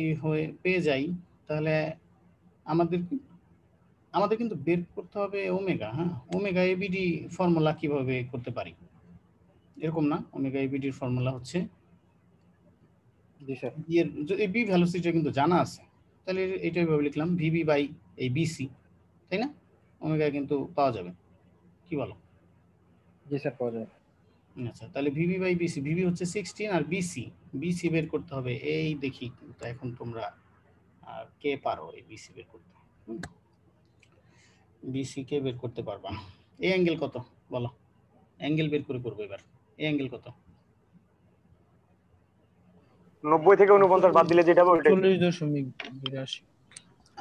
পেয়ে যাই, তাহলে আমাদের কিন্তু বের করতে হবে ওমেগা। হ্যাঁ, ওমেগা এবিডি ফর্মুলা কিভাবে করতে পারি, এরকম না? ওমেগা এবিডির ফর্মুলা হচ্ছে, জি স্যার, এর এই বি ভেলোসিটি কিন্তু জানা আছে, তাহলে এটা এইভাবে লিখলাম ভিবি বাই এই বিসি, তাই না? ওমেগা কিন্তু পাওয়া যাবে, কি বলো? জি স্যার পাওয়া যাবে। আচ্ছা তাহলে ভিবি বাই বিসি, ভিবি হচ্ছে 16 আর বিসি বের করতে হবে। এই দেখি কিন্তু এখন তোমরা কে পারো এই বিসি বের করতে? বিসি কে বের করতে পারবা? এই অ্যাঙ্গেল কত বলো? অ্যাঙ্গেল বের করবো এবার। এই অ্যাঙ্গেল কত? 90 থেকে 49 বাদ দিলে যেটা হবে ওইটাই। 40.82।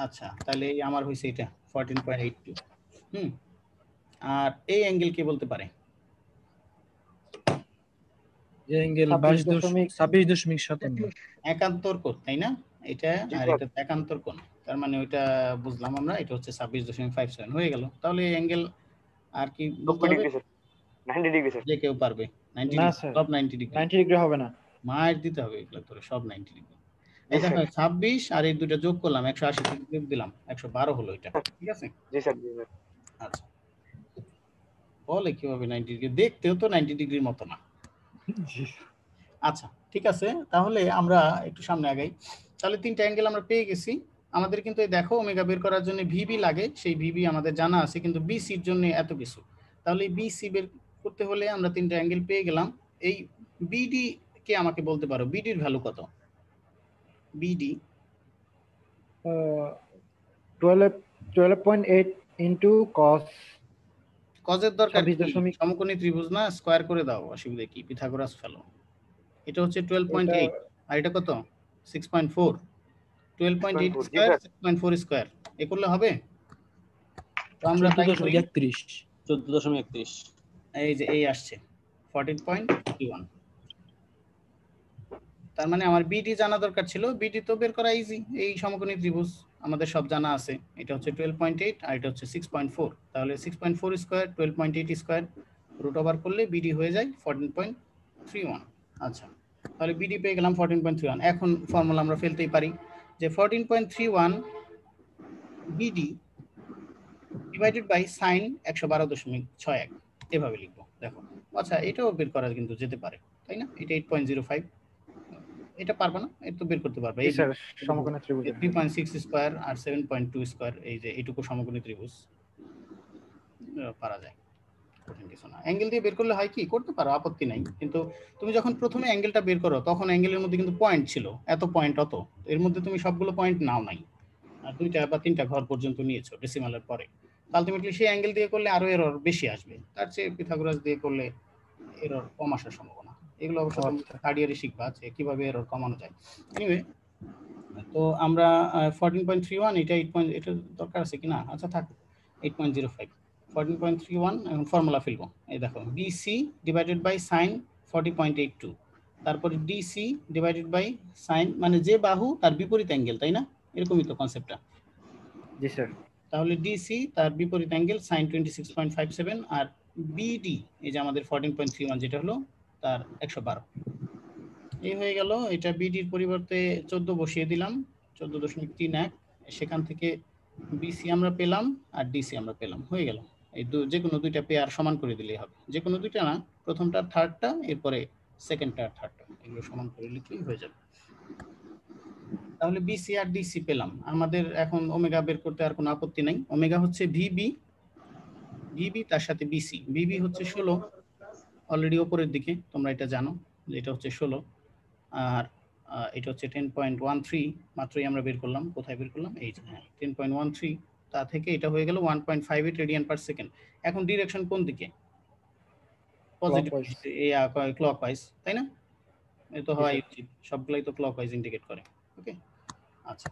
আচ্ছা তাহলে এই আমার হইছে এটা 14.82। আর এই অ্যাঙ্গেল কে বলতে পারে? এই অ্যাঙ্গেল 26.57। একান্তর কোণ, তাই না? এটা আর এটা একান্তর কোণ, তার মানে ওইটা বুঝলাম আমরা, এটা হচ্ছে 26.57 হয়ে গেল। তাহলে এই অ্যাঙ্গেল আর কি বলতে হবে? 90 ডিগ্রি স্যার। যে কেউ পারবে 90 না ডিগ্রি, স্যার, সব 90 ডিগ্রি। 90 ডিগ্রি হবে না, মার দিতে হবে এগুলো তোরে, সব 90 ডিগ্রি। এই দেখো 26 আর এই দুটো যোগ করলাম 180 ডিগ্রি দিলাম, 112 হলো এটা, ঠিক আছে? জি স্যার, জি স্যার। আচ্ছা বলে কিভাবে 90 ডিগ্রি, দেখতেও তো 90 ডিগ্রির মতো না। আচ্ছা ঠিক আছে, তাহলে আমরা একটু সামনে আগাই। তাহলে তিনটা অ্যাঙ্গেল আমরা পেয়ে গেছি। আমাদের কিন্তু এই দেখো ওমেগা বের করার জন্য ভিবি লাগে, সেই ভিবি আমাদের জানা আছে, কিন্তু বিসির জন্য এত কিছু। তাহলে বিসি বের করতে হলে আমরা তিনটা অ্যাঙ্গেল পেয়ে গেলাম। এই বিডি কে আমাকে বলতে পারো, বিডির ভ্যালু কত? BD 12.8 into cos। কজের দরকার কি? 26 সমকোণী ত্রিভুজ না, স্কয়ার করে দাও, অসুবিধা কি? পিথাগোরাস ফেলো। এটা হচ্ছে 12.8 আর এটা কত? 6.4। 12.8 স্কয়ার 6.4 স্কয়ার, এ করলে হবে? তো আমরা তাই করি 14.31। এই যে এই আসছে 14.31। তার মানে আমার বিডি জানা দরকার ছিল, বিডি তো বের করা ইজি, এই সমকোণী ত্রিভুজ আমাদের সব জানা আছে। এটা হচ্ছে 12.8 আর এটা হচ্ছে 6.4, তাহলে 6.4 স্কয়ার 12.8 স্কয়ার রুট ওভার করলে বিডি হয়ে যায় 14.31। আচ্ছা তাহলে বিডি পেয়ে গেলাম 14.31। এখন ফর্মুলা আমরা ফেলতেই পারি যে 14.31 বিডি ডিভাইডেড বাই সাইন 112.61, এভাবে লিখবো। দেখো আচ্ছা এটাও বের করা কিন্তু যেতে পারে, তাই না? এটা 8.05, এটা পারবে না, এটা তো বের করতে পারবে। এই স্যার সমকোণী ত্রিভুজ 3.6 স্কয়ার আর 7.2 স্কয়ার, এই যে এইটুকু সমকোণী ত্রিভুজ পারা যায়, কঠিন কিছু না। অ্যাঙ্গেল দিয়ে বের করলে হয় কি, করতে পারো, আপত্তি নাই। কিন্তু তুমি যখন প্রথমে অ্যাঙ্গেলটা বের করো তখন অ্যাঙ্গেলের মধ্যে কিন্তু পয়েন্ট ছিল, এত পয়েন্ট অত, এর মধ্যে তুমি সবগুলো পয়েন্ট নাও নাই, আর 2টা বা 3টা ঘর পর্যন্ত নিয়েছো ডেসিমালের পরে। আলটিমেটলি সেই অ্যাঙ্গেল দিয়ে করলে আরো এরর বেশি আসবে, তার চেয়ে পিথাগোরাস দিয়ে করলে এরর কম আসার সম্ভাবনা। এগুলো অবশ্য তুমি থার্ড ইয়ারে শিখবা যে কিভাবে এরর কমানো যায়। এনিওয়ে, তো আমরা 14.31 এটা 8 এটা দরকার আছে কিনা? আচ্ছা থাক, 8.05 14.31 এখন ফর্মুলা ফেলবো। এই দেখো বিসি ডিভাইডেড বাই সাইন 40.82, তারপরে ডিসি ডিভাইডেড বাই সাইন, মানে যে বাহু তার বিপরীত অ্যাঙ্গেল, তাই না? এরকমই তো কনসেপ্টটা। জি স্যার। তাহলে ডিসি তার বিপরীত অ্যাঙ্গেল sin 26.57 আর বিডি এই যে আমাদের 14.31 যেটা হলো তার 112। এই হয়ে গেল। এটা বিডির পরিবর্তে 14 বসিয়ে দিলাম, 14.31। সেখান থেকে বিসি আমরা পেলাম আর ডিসি আমরা পেলাম, হয়ে গেল। এই যে কোনো দুইটা পেয়ার সমান করে দিলেই হবে, যে কোনো দুইটা না, প্রথমটা থার্ডটা, এরপরে সেকেন্ডটা আর থার্ডটা, এগুলো সমান করে লিখলেই হয়ে যাবে। তাহলে বিসি আর ডিসি পেলাম। আমাদের এখন ওমেগা বের করতে আর কোনো আপত্তি নাই। ওমেগা হচ্ছে ভিবি, ভিবি তার সাথে বিসি। ভিবি হচ্ছে 16, অলরেডি উপরের দিকে, তোমরা এটা জানো যে এটা হচ্ছে 16, আর এটা হচ্ছে 10.13, মাত্রই আমরা বের করলাম। কোথায় বের করলাম? এই যে, হ্যাঁ 10.13। তা থেকে এটা হয়ে গেল 1.58 রেডিয়ান পার সেকেন্ড। এখন ডিরেকশন কোন দিকে? পজিটিভ, ক্লকওয়াইজ, তাই না? এই তো হয় উচিত, সবগুলাই তো ক্লকওয়াইজ ইন্ডিকেট করে। ওকে, আচ্ছা,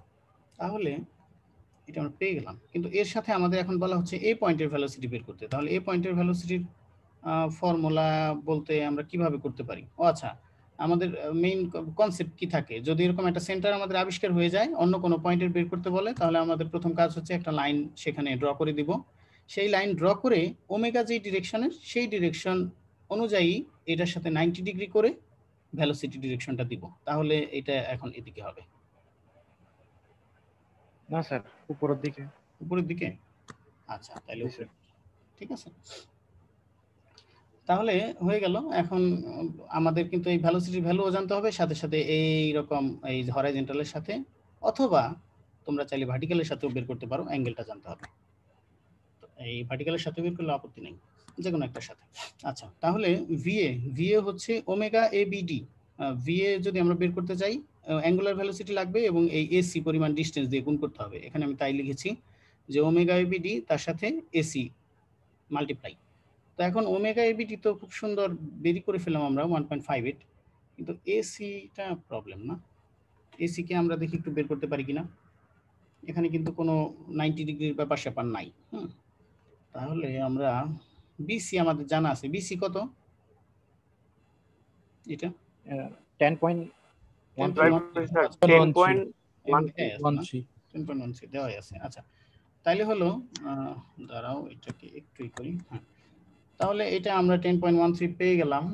তাহলে এটা আমরা পেয়ে গেলাম। কিন্তু এর সাথে আমাদের এখন বলা হচ্ছে এই পয়েন্টের ভেলোসিটি বের করতে। তাহলে এই পয়েন্টের ভেলোসিটির ফর্মুলা বলতে আমরা কিভাবে করতে পারি? ও আচ্ছা, আমাদের মেইন কনসেপ্ট কি থাকে, যদি এরকম একটা সেন্টার আমাদের আবিষ্কার হয়ে যায়, অন্য কোনো পয়েন্টের বের করতে বলে, তাহলে আমাদের প্রথম কাজ হচ্ছে একটা লাইন সেখানে ড্র করে দিব। সেই লাইন ড্র করে ওমেগা যেই ডিরেকশনের, সেই ডিরেকশন অনুযায়ী এটার সাথে 90 ডিগ্রি করে ভেলোসিটি ডিরেকশনটা দিব। তাহলে এটা এখন এদিকে হবে না স্যার, উপরের দিকে। উপরের দিকে? আচ্ছা, তাহলে ঠিক আছে। তাহলে হয়ে গেল। এখন আমাদের কিন্তু এই ভেলোসিটির ভ্যালুও জানতে হবে, সাথে সাথে এই রকম এই হরাইজন্টালের সাথে, অথবা তোমরা চাইলে ভার্টিক্যালের সাথেও বের করতে পারো, অ্যাঙ্গেলটা জানতে হবে। এই ভার্টিক্যালের সাথে বের করলে আপত্তি নেই, যে কোনো একটার সাথে। আচ্ছা, তাহলে ভিএ হচ্ছে ওমেগা এ বিডি। ভিএ যদি আমরা বের করতে চাই, অ্যাঙ্গুলার ভেলোসিটি লাগবে এবং এই এসি পরিমাণ ডিসটেন্স দিয়ে গুণ করতে হবে। এখানে আমি তাই লিখেছি যে ওমেগা এ বিডি তার সাথে এসি মাল্টিপ্লাই। তো এখন ওমেগা এবিটি তো খুব সুন্দর বেরি করে ফেললাম আমরা 1.58, কিন্তু এসিটা প্রবলেম না। এসিকে আমরা দেখি একটু বের করতে পারি কিনা। এখানে কিন্তু কোনো 90 ডিগ্রির ব্যাপার স্যাপার নাই। তাহলে আমরা বিসি আমাদের জানা আছে। বিসি কত? এটা 10.13 দেওয়াই আছে। আচ্ছা, তাইলে হলো, দাঁড়াও এটাকে একটুই করি। হ্যাঁ, তাহলে এটা আমরা 10.13 পেয়ে গেলাম।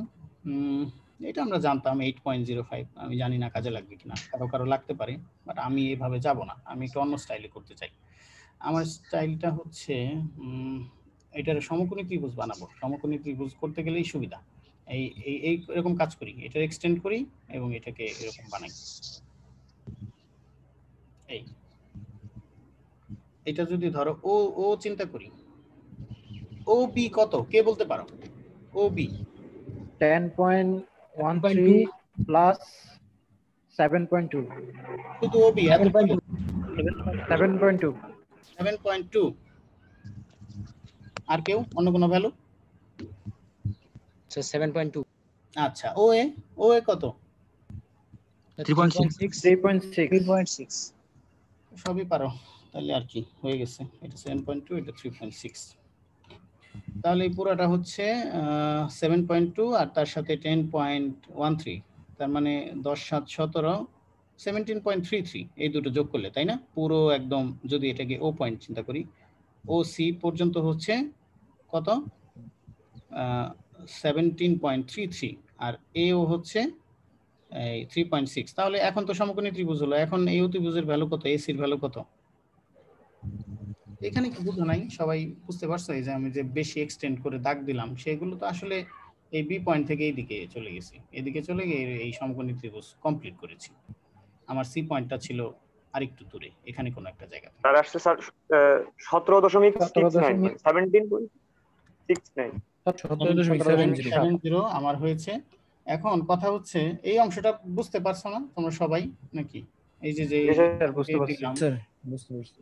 এটা আমরা জানতাম 8.05। আমি জানি না কাজে লাগবে কিনা, কারো লাগতে পারে, বাট আমি এভাবে যাব না, আমি একটু অন্য স্টাইলে করতে চাই। আমার স্টাইলটা হচ্ছে এটার সমকোণী ত্রিভুজ বানাবো। সমকোণী ত্রিভুজ করতে গেলেই সুবিধা, এই এই এরকম কাজ করি, এটা এক্সটেন্ড করি এবং এটাকে এরকম বানাই। এটা যদি ধরো ও চিন্তা করি, ও বি কত কে বলতে পারো? ও বি 10.13 প্লাস 7.2। শুধু ও বি এত 7.2। আর কেউ অন্য কোনো ভ্যালু? আচ্ছা 7.2। আচ্ছা, ও এ কত? 3.6। সবই পারো, তাহলে আর কি হয়ে গেছে। এটা 7.2, এটা 3.6। তাহলে এই পুরোটা হচ্ছে 7.2 আর তার সাথে 10.13, তার মানে 10 7 17, 17.33, এই দুটো যোগ করলে, তাই না? পুরো একদম যদি এটাকে ও পয়েন্ট চিন্তা করি, ও সি পর্যন্ত হচ্ছে কত? 17.33, আর এও হচ্ছে এই 3.6। তাহলে এখন তো সমকোণী ত্রিভুজ হলো। এখন এই ত্রিভুজের ভ্যালু কত? এসির ভ্যালু কত? এখানে কি বুঝো নাই? সবাই বুঝতে পারছো? এই যে আমি যে বেশি এক্সটেন্ড করে দাগ দিলাম, সেগুলো তো আসলে এই বি পয়েন্ট থেকে এইদিকে চলে গেছি, এদিকে চলে গিয়ে এই সমকোণী ত্রিভুজ কমপ্লিট করেছি। আমার সি পয়েন্টটা ছিল আরেকটু দূরে, এখানে কোনো একটা জায়গা। স্যার আসছে স্যার 17.69, 17.70 আমার হয়েছে। এখন কথা হচ্ছে এই অংশটা বুঝতে পারছো না তোমরা সবাই নাকি? এই যে বুঝতে পারছি স্যার, বুঝতে পারছি।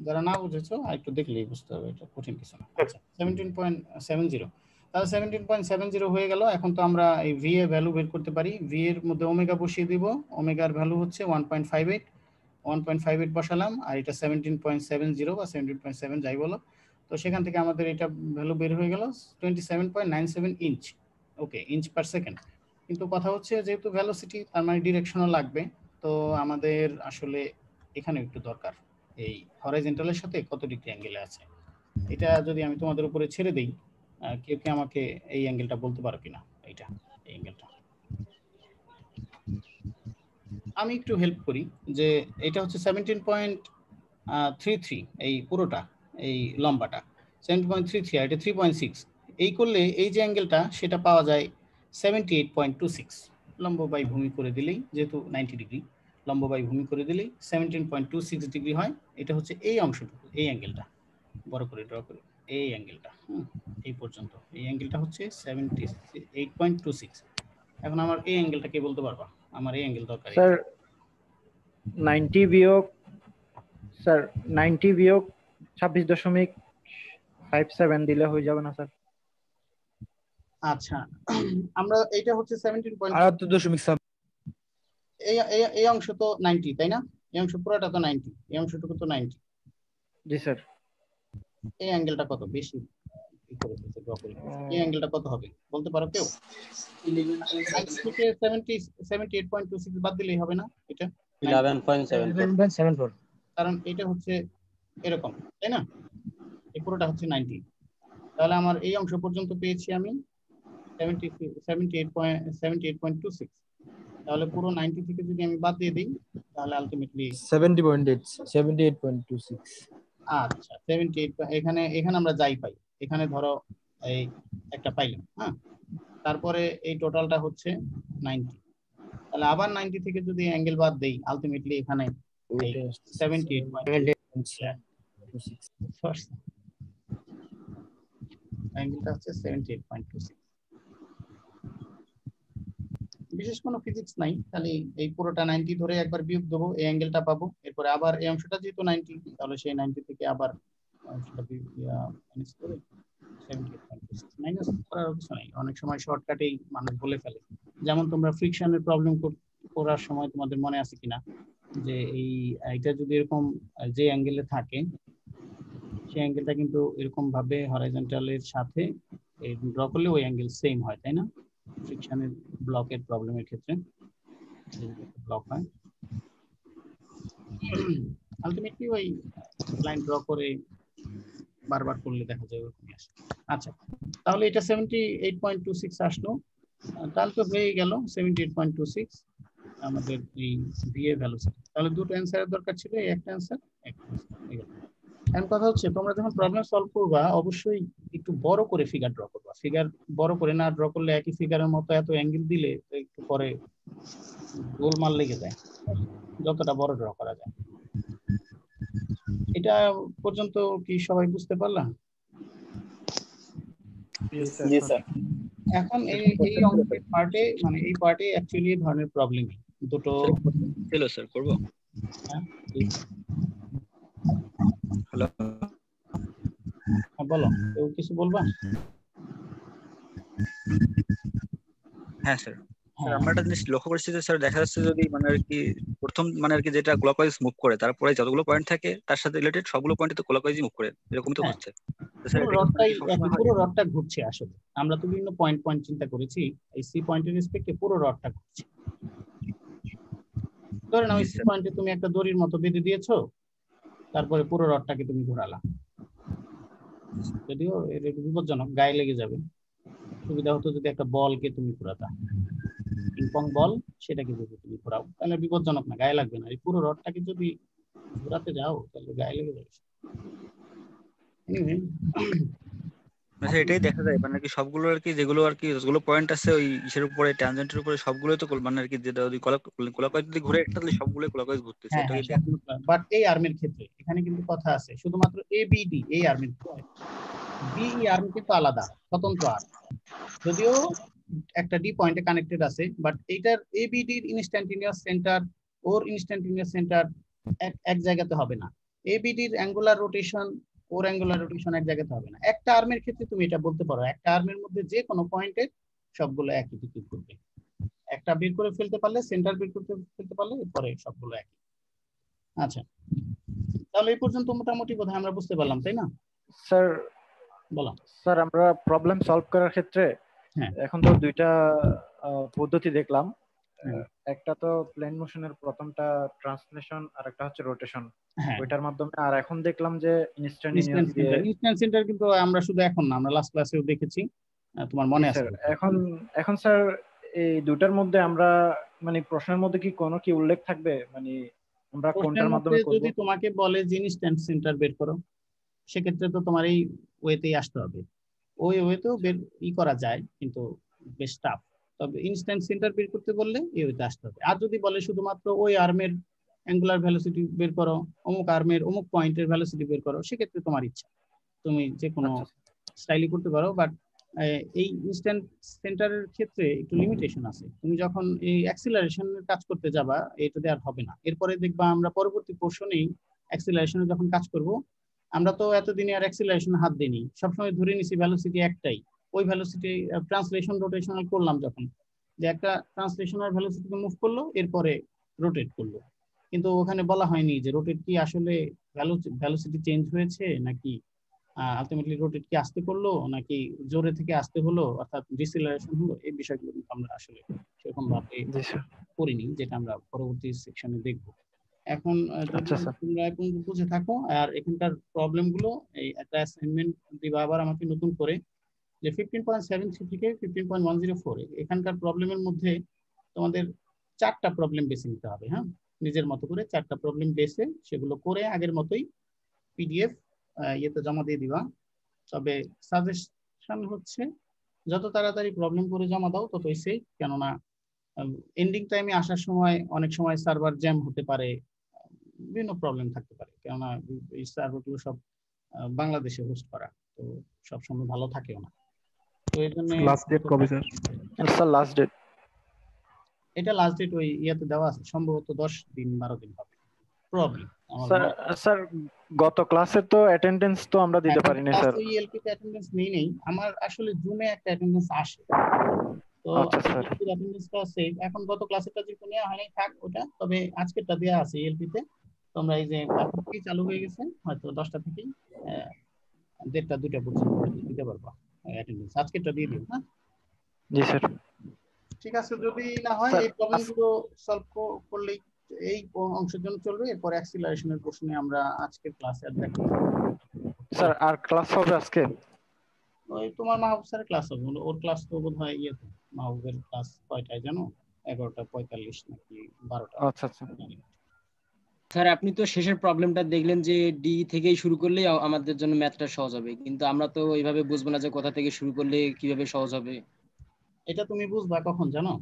যারা না বুঝেছো আর একটু দেখলেই বুঝতে হবে, এটা কঠিন কিছু না। আচ্ছা, 17.70, তাহলে 17.70 হয়ে গেল। এখন তো আমরা এই ভি এর ভ্যালু বের করতে পারি। ভি এর মধ্যে ওমেগা বসিয়ে দিব। ওমেগার ভ্যালু হচ্ছে 1.58 বসালাম, আর এটা 17.70 বা 17.7 যাই বলো। তো সেখান থেকে আমাদের এটা ভ্যালু বের হয়ে গেল 27.97 ইঞ্চ। ওকে, ইঞ্চ পার সেকেন্ড। কিন্তু কথা হচ্ছে যেহেতু ভেলোসিটি, তার মানে ডিরেকশনও লাগবে, তো আমাদের আসলে এখানে একটু দরকার। এই হরাইজন্টালের সাথে কত ডিগ্রি অ্যাঙ্গেলে আছে। এটা যদি আমি তোমাদের উপরে ছেড়ে দেই, কেউ কি আমাকে এই অ্যাঙ্গেলটা বলতে পারো কিনা? এইটা, এই অ্যাঙ্গেলটা আমি একটু হেল্প করি যে এটা হচ্ছে 17.33, এই পুরোটা, এই লম্বাটা 7.33 আর এটা 3.6। এই করলে এই যে অ্যাঙ্গেলটা সেটা পাওয়া যায় 78.26। লম্ব বাই ভূমি করে দিলেই, যেহেতু 90 ডিগ্রি, লম্ব বাই ভূমি করে দিলেই 17.26 ডিগ্রি হয়। এটা হচ্ছে এই অংশটুকু, এই অ্যাঙ্গেলটা বড় করে ড্র করি, এই অ্যাঙ্গেলটা এই পর্যন্ত, এই অ্যাঙ্গেলটা হচ্ছে 78.26। এখন আমার এই অ্যাঙ্গেলটা কে বলতে পারবা? আমার এই অ্যাঙ্গেল দরকার। স্যার 90 বিয়োগ, স্যার 90 বিয়োগ 26.57 দিলে হয়ে যাবে না স্যার? আচ্ছা, আমরা এটা হচ্ছে 78.7। এই অংশ তো 90 তাই না? এই অংশ পুরোটা তো 90, এই অংশটুকু তো 90। জি স্যার। এই অ্যাঙ্গেলটা কত বেশি করে ফেলতে ড্র করি, এই অ্যাঙ্গেলটা কত হবে বলতে পারো কেউ? 78.26 বাদ দিলেই হবে না? এটা 11.74। কারণ এটা হচ্ছে এরকম তাই না? এই পুরোটা হচ্ছে 90। তাহলে আমার এই অংশ পর্যন্ত পেয়েছি আমি 78.26। তাহলে পুরো 90 থেকে যদি আমি বাদ দিয়ে দিই তাহলে আলটিমেটলি 78.26। আচ্ছা 78, এখানে আমরা যাই পাই, এখানে ধরো এই একটা পাইলাম, হ্যাঁ, তারপরে এই টোটালটা হচ্ছে 90। তাহলে আবার 90 থেকে যদি অ্যাঙ্গেল বাদ দেই আলটিমেটলি এখানে 78.26 অ্যাঙ্গেলটা হচ্ছে 78.26। বিশেষ কোনো ফিজিক্স নাই, খালি এই পুরোটা 90 ধরে একবার বিয়োগ দেবো, এই অ্যাঙ্গেলটা পাবো, এরপরে আবার এই অংশটা যেহেতু 90 তাহলে সেই 90 থেকে আবার অংশটা মাইনাস করে 78.26 মাইনাস করার কিছু নাই। অনেক সময় শর্টকাটেই মানুষ বলে ফেলে, যেমন তোমরা ফ্রিকশনের প্রবলেম করার সময় তোমাদের মনে আছে কিনা যে এইটা যদি এরকম যে অ্যাঙ্গেলে থাকে সেই অ্যাঙ্গেলটা কিন্তু এরকম ভাবে হরাইজন্টালের সাথে ড্র করলে ওই অ্যাঙ্গেল সেম হয় তাই না? ফ্রিকশনের ব্লকের প্রবলেমের ক্ষেত্রে ব্লক হয়, আলটিমেটলি ওই লাইন ড্র করে বারবার করলে দেখা যায় ওরকমই আসে। আচ্ছা, তাহলে এটা 78.26 আসলো, তাহলে তো হয়ে গেল 78.26 আমাদের এই ভি এর ভ্যালু। তাহলে দুটো অ্যান্সারের দরকার ছিল, এই একটা অ্যান্সার হয়ে গেল। এখন কথা হচ্ছে তোমরা যখন প্রবলেম সলভ করবা অবশ্যই একটু বড় করে ফিগার ড্র করবা। ফিগার বড় করে না ড্র করলে একই ফিগারের মতো এত অ্যাঙ্গেল দিলে একটু পরে গোলমাল লেগে যায়, যতটা বড় ড্র করা যায়। এটা পর্যন্ত কি সবাই বুঝতে পারলাম? জি স্যার। এখন এই অঙ্কের পার্টে, মানে এই পার্টে অ্যাকচুয়ালি এই ধরনের প্রবলেম দুটো ছিল স্যার, করব? হ্যালো, বলো, কেউ কিছু বলবা? হ্যাঁ স্যার। স্যার আমরা একটা জিনিস লক্ষ্য করছি যে স্যার দেখা যাচ্ছে যদি মানে আর কি প্রথম মানে আর কি যেটা ক্লকওয়াইজ মুভ করে তারপরে যতগুলো পয়েন্ট থাকে তার সাথে রিলেটেড সবগুলো পয়েন্টে তো ক্লকওয়াইজই মুভ করে, এরকমই তো হচ্ছে। তো স্যার পুরো রডটাই একই, পুরো রডটা ঘুরছে আসলে। আমরা তো বিভিন্ন পয়েন্ট পয়েন্ট চিন্তা করেছি, এই সি পয়েন্টের রেসপেক্টে পুরো রডটা ঘুরছে। ধরে নাও সি পয়েন্টে তুমি একটা দড়ির মতো বেঁধে দিয়েছো, তারপরে পুরো রডটাকে তুমি ঘোরালা, যদিও এর একটু বিপজ্জনক, গায়ে লেগে যাবে। সুবিধা হতো যদি একটা বলকে তুমি ঘোরাতা, পিংপং বল, সেটাকে যদি তুমি ঘোরাও তাহলে বিপজ্জনক না, গায়ে লাগবে না। এই পুরো রডটাকে যদি ঘোরাতে যাও তাহলে গায়ে লেগে যাবে। আচ্ছা, এটাই দেখা যায় মানে কি সবগুলো আর কি যেগুলো যতগুলো পয়েন্ট আছে ওই ইসের উপরে ট্যানজেন্টের উপরে সবগুলোই তো মানে আর কি যেটা যদি ক্লকওয়াইজ যদি ঘুরে একটা তাহলে সবগুলোই ক্লকওয়াইজ ঘুরতেছে। হ্যাঁ, বাট এই আর্মের ক্ষেত্রে এখানে কিন্তু কথা আছে শুধুমাত্র এবিডি, এই আর্মের ক্ষেত্রে বিই আর্ম কিন্তু আলাদা, স্বতন্ত্র আর্ম, যদিও একটা ডি পয়েন্টে কানেক্টেড আছে, বাট এইটার এবিডির ইনস্ট্যান্টিনিয়াস সেন্টার ওর ইনস্ট্যান্টিনিয়াস সেন্টার এক জায়গাতে হবে না। এবিডির অ্যাঙ্গুলার রোটেশন ওর অ্যাঙ্গুলার রোটেশন এক জায়গাতে হবে না। একটা আর্মের ক্ষেত্রে তুমি এটা বলতে পারো, একটা আর্মের মধ্যে যে কোনো পয়েন্টে সবগুলো একই দিকে ঘুরবে। একটা বের করে ফেলতে পারলে, সেন্টার বের করতে ফেলতে পারলে এরপরে সবগুলো একই। আচ্ছা, তাহলে এই পর্যন্ত মোটামুটি বোধহয় আমরা বুঝতে পারলাম তাই না? স্যার বলো। স্যার আমরা প্রবলেম সলভ করার ক্ষেত্রে এখন তো দুইটা পদ্ধতি দেখলাম, একটা তো প্লেন মোশনের প্রথমটা ট্রান্সলেশন আর একটা হচ্ছে রোটেশন, হ্যাঁ ওইটার মাধ্যমে। আর এখন দেখলাম যে ইনস্ট্যান্টেনিয়াস দিয়ে। ইনস্ট্যান্ট সেন্টার কিন্তু আমরা শুধু এখন না, আমরা লাস্ট ক্লাসেও দেখেছি, তোমার মনে আছে? এখন স্যার এই দুটার মধ্যে আমরা মানে প্রশ্নের মধ্যে কি কোনো কি উল্লেখ থাকবে, মানে আমরা কোনটার মাধ্যমে করব? যদি তোমাকে বলে যে ইনস্ট্যান্ট সেন্টার বের করো, সেক্ষেত্রে তো তোমার এই ওয়েতেই আসতে হবে। ওই ওয়েতেও বের করা যায়, কিন্তু বেশ টাফ। তবে ইনস্ট্যান্ট সেন্টার বের করতে বললে এই ওয়েতে আসতে হবে। আর যদি বলে শুধুমাত্র ওই আর্মের অ্যাঙ্গুলার ভেলোসিটি বের করো, অমুক আর্মের অমুক পয়েন্টের ভেলোসিটি বের করো, সেক্ষেত্রে তোমার ইচ্ছা, তুমি যে কোনো স্টাইলই করতে পারো। বাট এই ইনস্ট্যান্ট সেন্টারের ক্ষেত্রে একটু লিমিটেশন আছে। তুমি যখন এই অ্যাক্সিলারেশনের কাজ করতে যাবা, এটাতে আর হবে না। এরপরে দেখবা আমরা পরবর্তী পোর্শনেই অ্যাক্সিলারেশনে যখন কাজ করব, আমরা তো এতদিনে আর অ্যাক্সিলারেশনে হাত দিইনি, সবসময় ধরে নিছি ভেলোসিটি একটাই। ওই ভেলোসিটি ট্রান্সলেশন রোটেশনাল করলাম যখন, যে একটা ট্রান্সলেশনাল ভেলোসিটিকে মুভ করলো, এরপরে রোটেট করলো। কিন্তু ওখানে বলা হয়নি যে রোটেট কি আসলে ভেলোসিটি চেঞ্জ হয়েছে, নাকি আলটিমেটলি রোটেট কি আসতে করলো, নাকি জোরে থেকে আসতে হলো, অর্থাৎ ডিসেলারেশন হলো। এই বিষয়গুলো কিন্তু আমরা আসলে সেরকম ভাবে করিনি, যেটা আমরা পরবর্তী সেকশনে দেখব। এখন যদি তোমরা এখন বুঝে থাকো, আর এখানকার প্রবলেম গুলো, এই একটা অ্যাসাইনমেন্ট দিবা আবার আমাকে নতুন করে, যে 15.73 থেকে 15.104 এখানকার প্রবলেমের মধ্যে তোমাদের 4টা প্রবলেম বেছে নিতে হবে। হ্যাঁ, নিজের মতো করে 4টা প্রবলেম বেছে সেগুলো করে আগের মতোই পিডিএফ ইয়েতে জমা দিয়ে দিবা। তবে সাজেশন হচ্ছে যত তাড়াতাড়ি প্রবলেম করে জমা দাও ততই সেফ, কেননা এন্ডিং টাইমে আসার সময় অনেক সময় সার্ভার জ্যাম হতে পারে, বিভিন্ন প্রবলেম থাকতে পারে, কেননা এই সার্ভারগুলো সব বাংলাদেশে হোস্ট করা, তো সবসময় ভালো থাকেও না। তো এর জন্য লাস্ট ডেট কবে স্যার? স্যার লাস্ট ডেট, এটা লাস্ট ডেট ওই ইয়েতে দেওয়া আছে, সম্ভবত 10-12 দিন হবে প্রবলেম। স্যার গত ক্লাসে তো অ্যাটেন্ডেন্স তো আমরা দিতে পারি না স্যার। ওই এলপি তে অ্যাটেন্ডেন্স নেই, আমার আসলে জুমে একটা অ্যাটেন্ডেন্স আসে, তো অ্যাটেন্ডেন্সটা আছে। এখন গত ক্লাসেরটা যেটা নেওয়া হয়নি থাক ওটা, তবে আজকেরটা দেওয়া আছে এলপি তে। তোমরা এই যে এখন থেকেই চালু হয়ে গেছে, হয়তো 10টা থেকেই 1:30-2টা পর্যন্ত দিতে পারবা অ্যাটেন্ডেন্স। আজকেরটা দিয়ে দিও। হ্যাঁ জি স্যার, ঠিক আছে। যদি না হয় এই প্রবলেমগুলো সলভ করলেই এই অংশের জন্য চলবে। এরপর অ্যাক্সিলারেশনের প্রশ্নে আমরা আজকের ক্লাসে আর দেখব স্যার। আর ক্লাস হবে আজকে? ওই তোমার মাহবুব স্যারের ক্লাস হবে, ওর ক্লাস তো বোধহয় ইয়েতে, মাহবুবের ক্লাস কয়টায় জানো? 11:45 নাকি 12টা। আচ্ছা আচ্ছা স্যার, আপনি তো শেষের প্রবলেমটা দেখলেন যে ডি থেকেই শুরু করলে আমাদের জন্য ম্যাথটা সহজ হবে, কিন্তু আমরা তো এইভাবে বুঝবো না যে কোথা থেকে শুরু করলে কিভাবে সহজ হবে। এটা তুমি বুঝবা কখন জানো?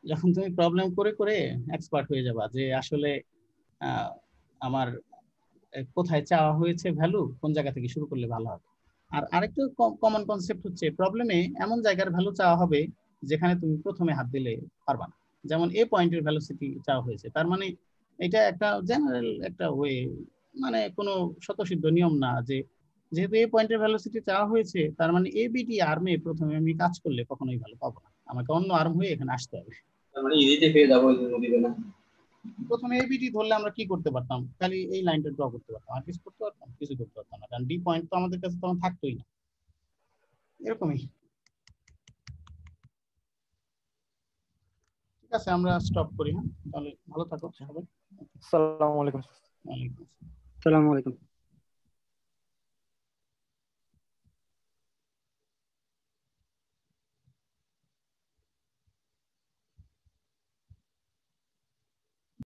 যখন তুমি প্রবলেম করে করে এক্সপার্ট হয়ে যাবা, যে আসলে আমার কোথায় চাওয়া হয়েছে ভ্যালু, কোন জায়গা থেকে শুরু করলে ভালো হবে। আর আরেকটা কমন কনসেপ্ট হচ্ছে, প্রবলেমে এমন জায়গার ভ্যালু চাওয়া হবে যেখানে তুমি প্রথমে হাত দিলে পারবা না। যেমন এ পয়েন্টের ভ্যালোসিটি চাওয়া হয়েছে, তার মানে এটা একটা জেনারেল একটা ওয়ে, মানে কোনো স্বতঃসিদ্ধ নিয়ম না যে যেহেতু এ পয়েন্টের ভ্যালোসিটি চাওয়া হয়েছে, তার মানে এ বিটি আর্মে প্রথমে আমি কাজ করলে কখনোই ভালো পাবো না, আমাকে অন্য আর্ম হয়ে এখানে আসতে হবে। মানে ইজিতে পেয়ে যাবো দিবে না। প্রথমে এবিটি ধরলে আমরা কি করতে পারতাম? খালি এই লাইনটা ড্র করতে পারতাম, আর কিছু করতে পারতাম? কিছু করতে পারতাম না, কারণ ডি পয়েন্ট তো আমাদের কাছে তখন থাকতোই না। এরকমই। ঠিক আছে, আমরা স্টপ করি। হ্যাঁ, তাহলে ভালো থাকো সবাই। আসসালামু আলাইকুম। ওয়ালাইকুম আসসালাম। আসসালামু আলাইকুম।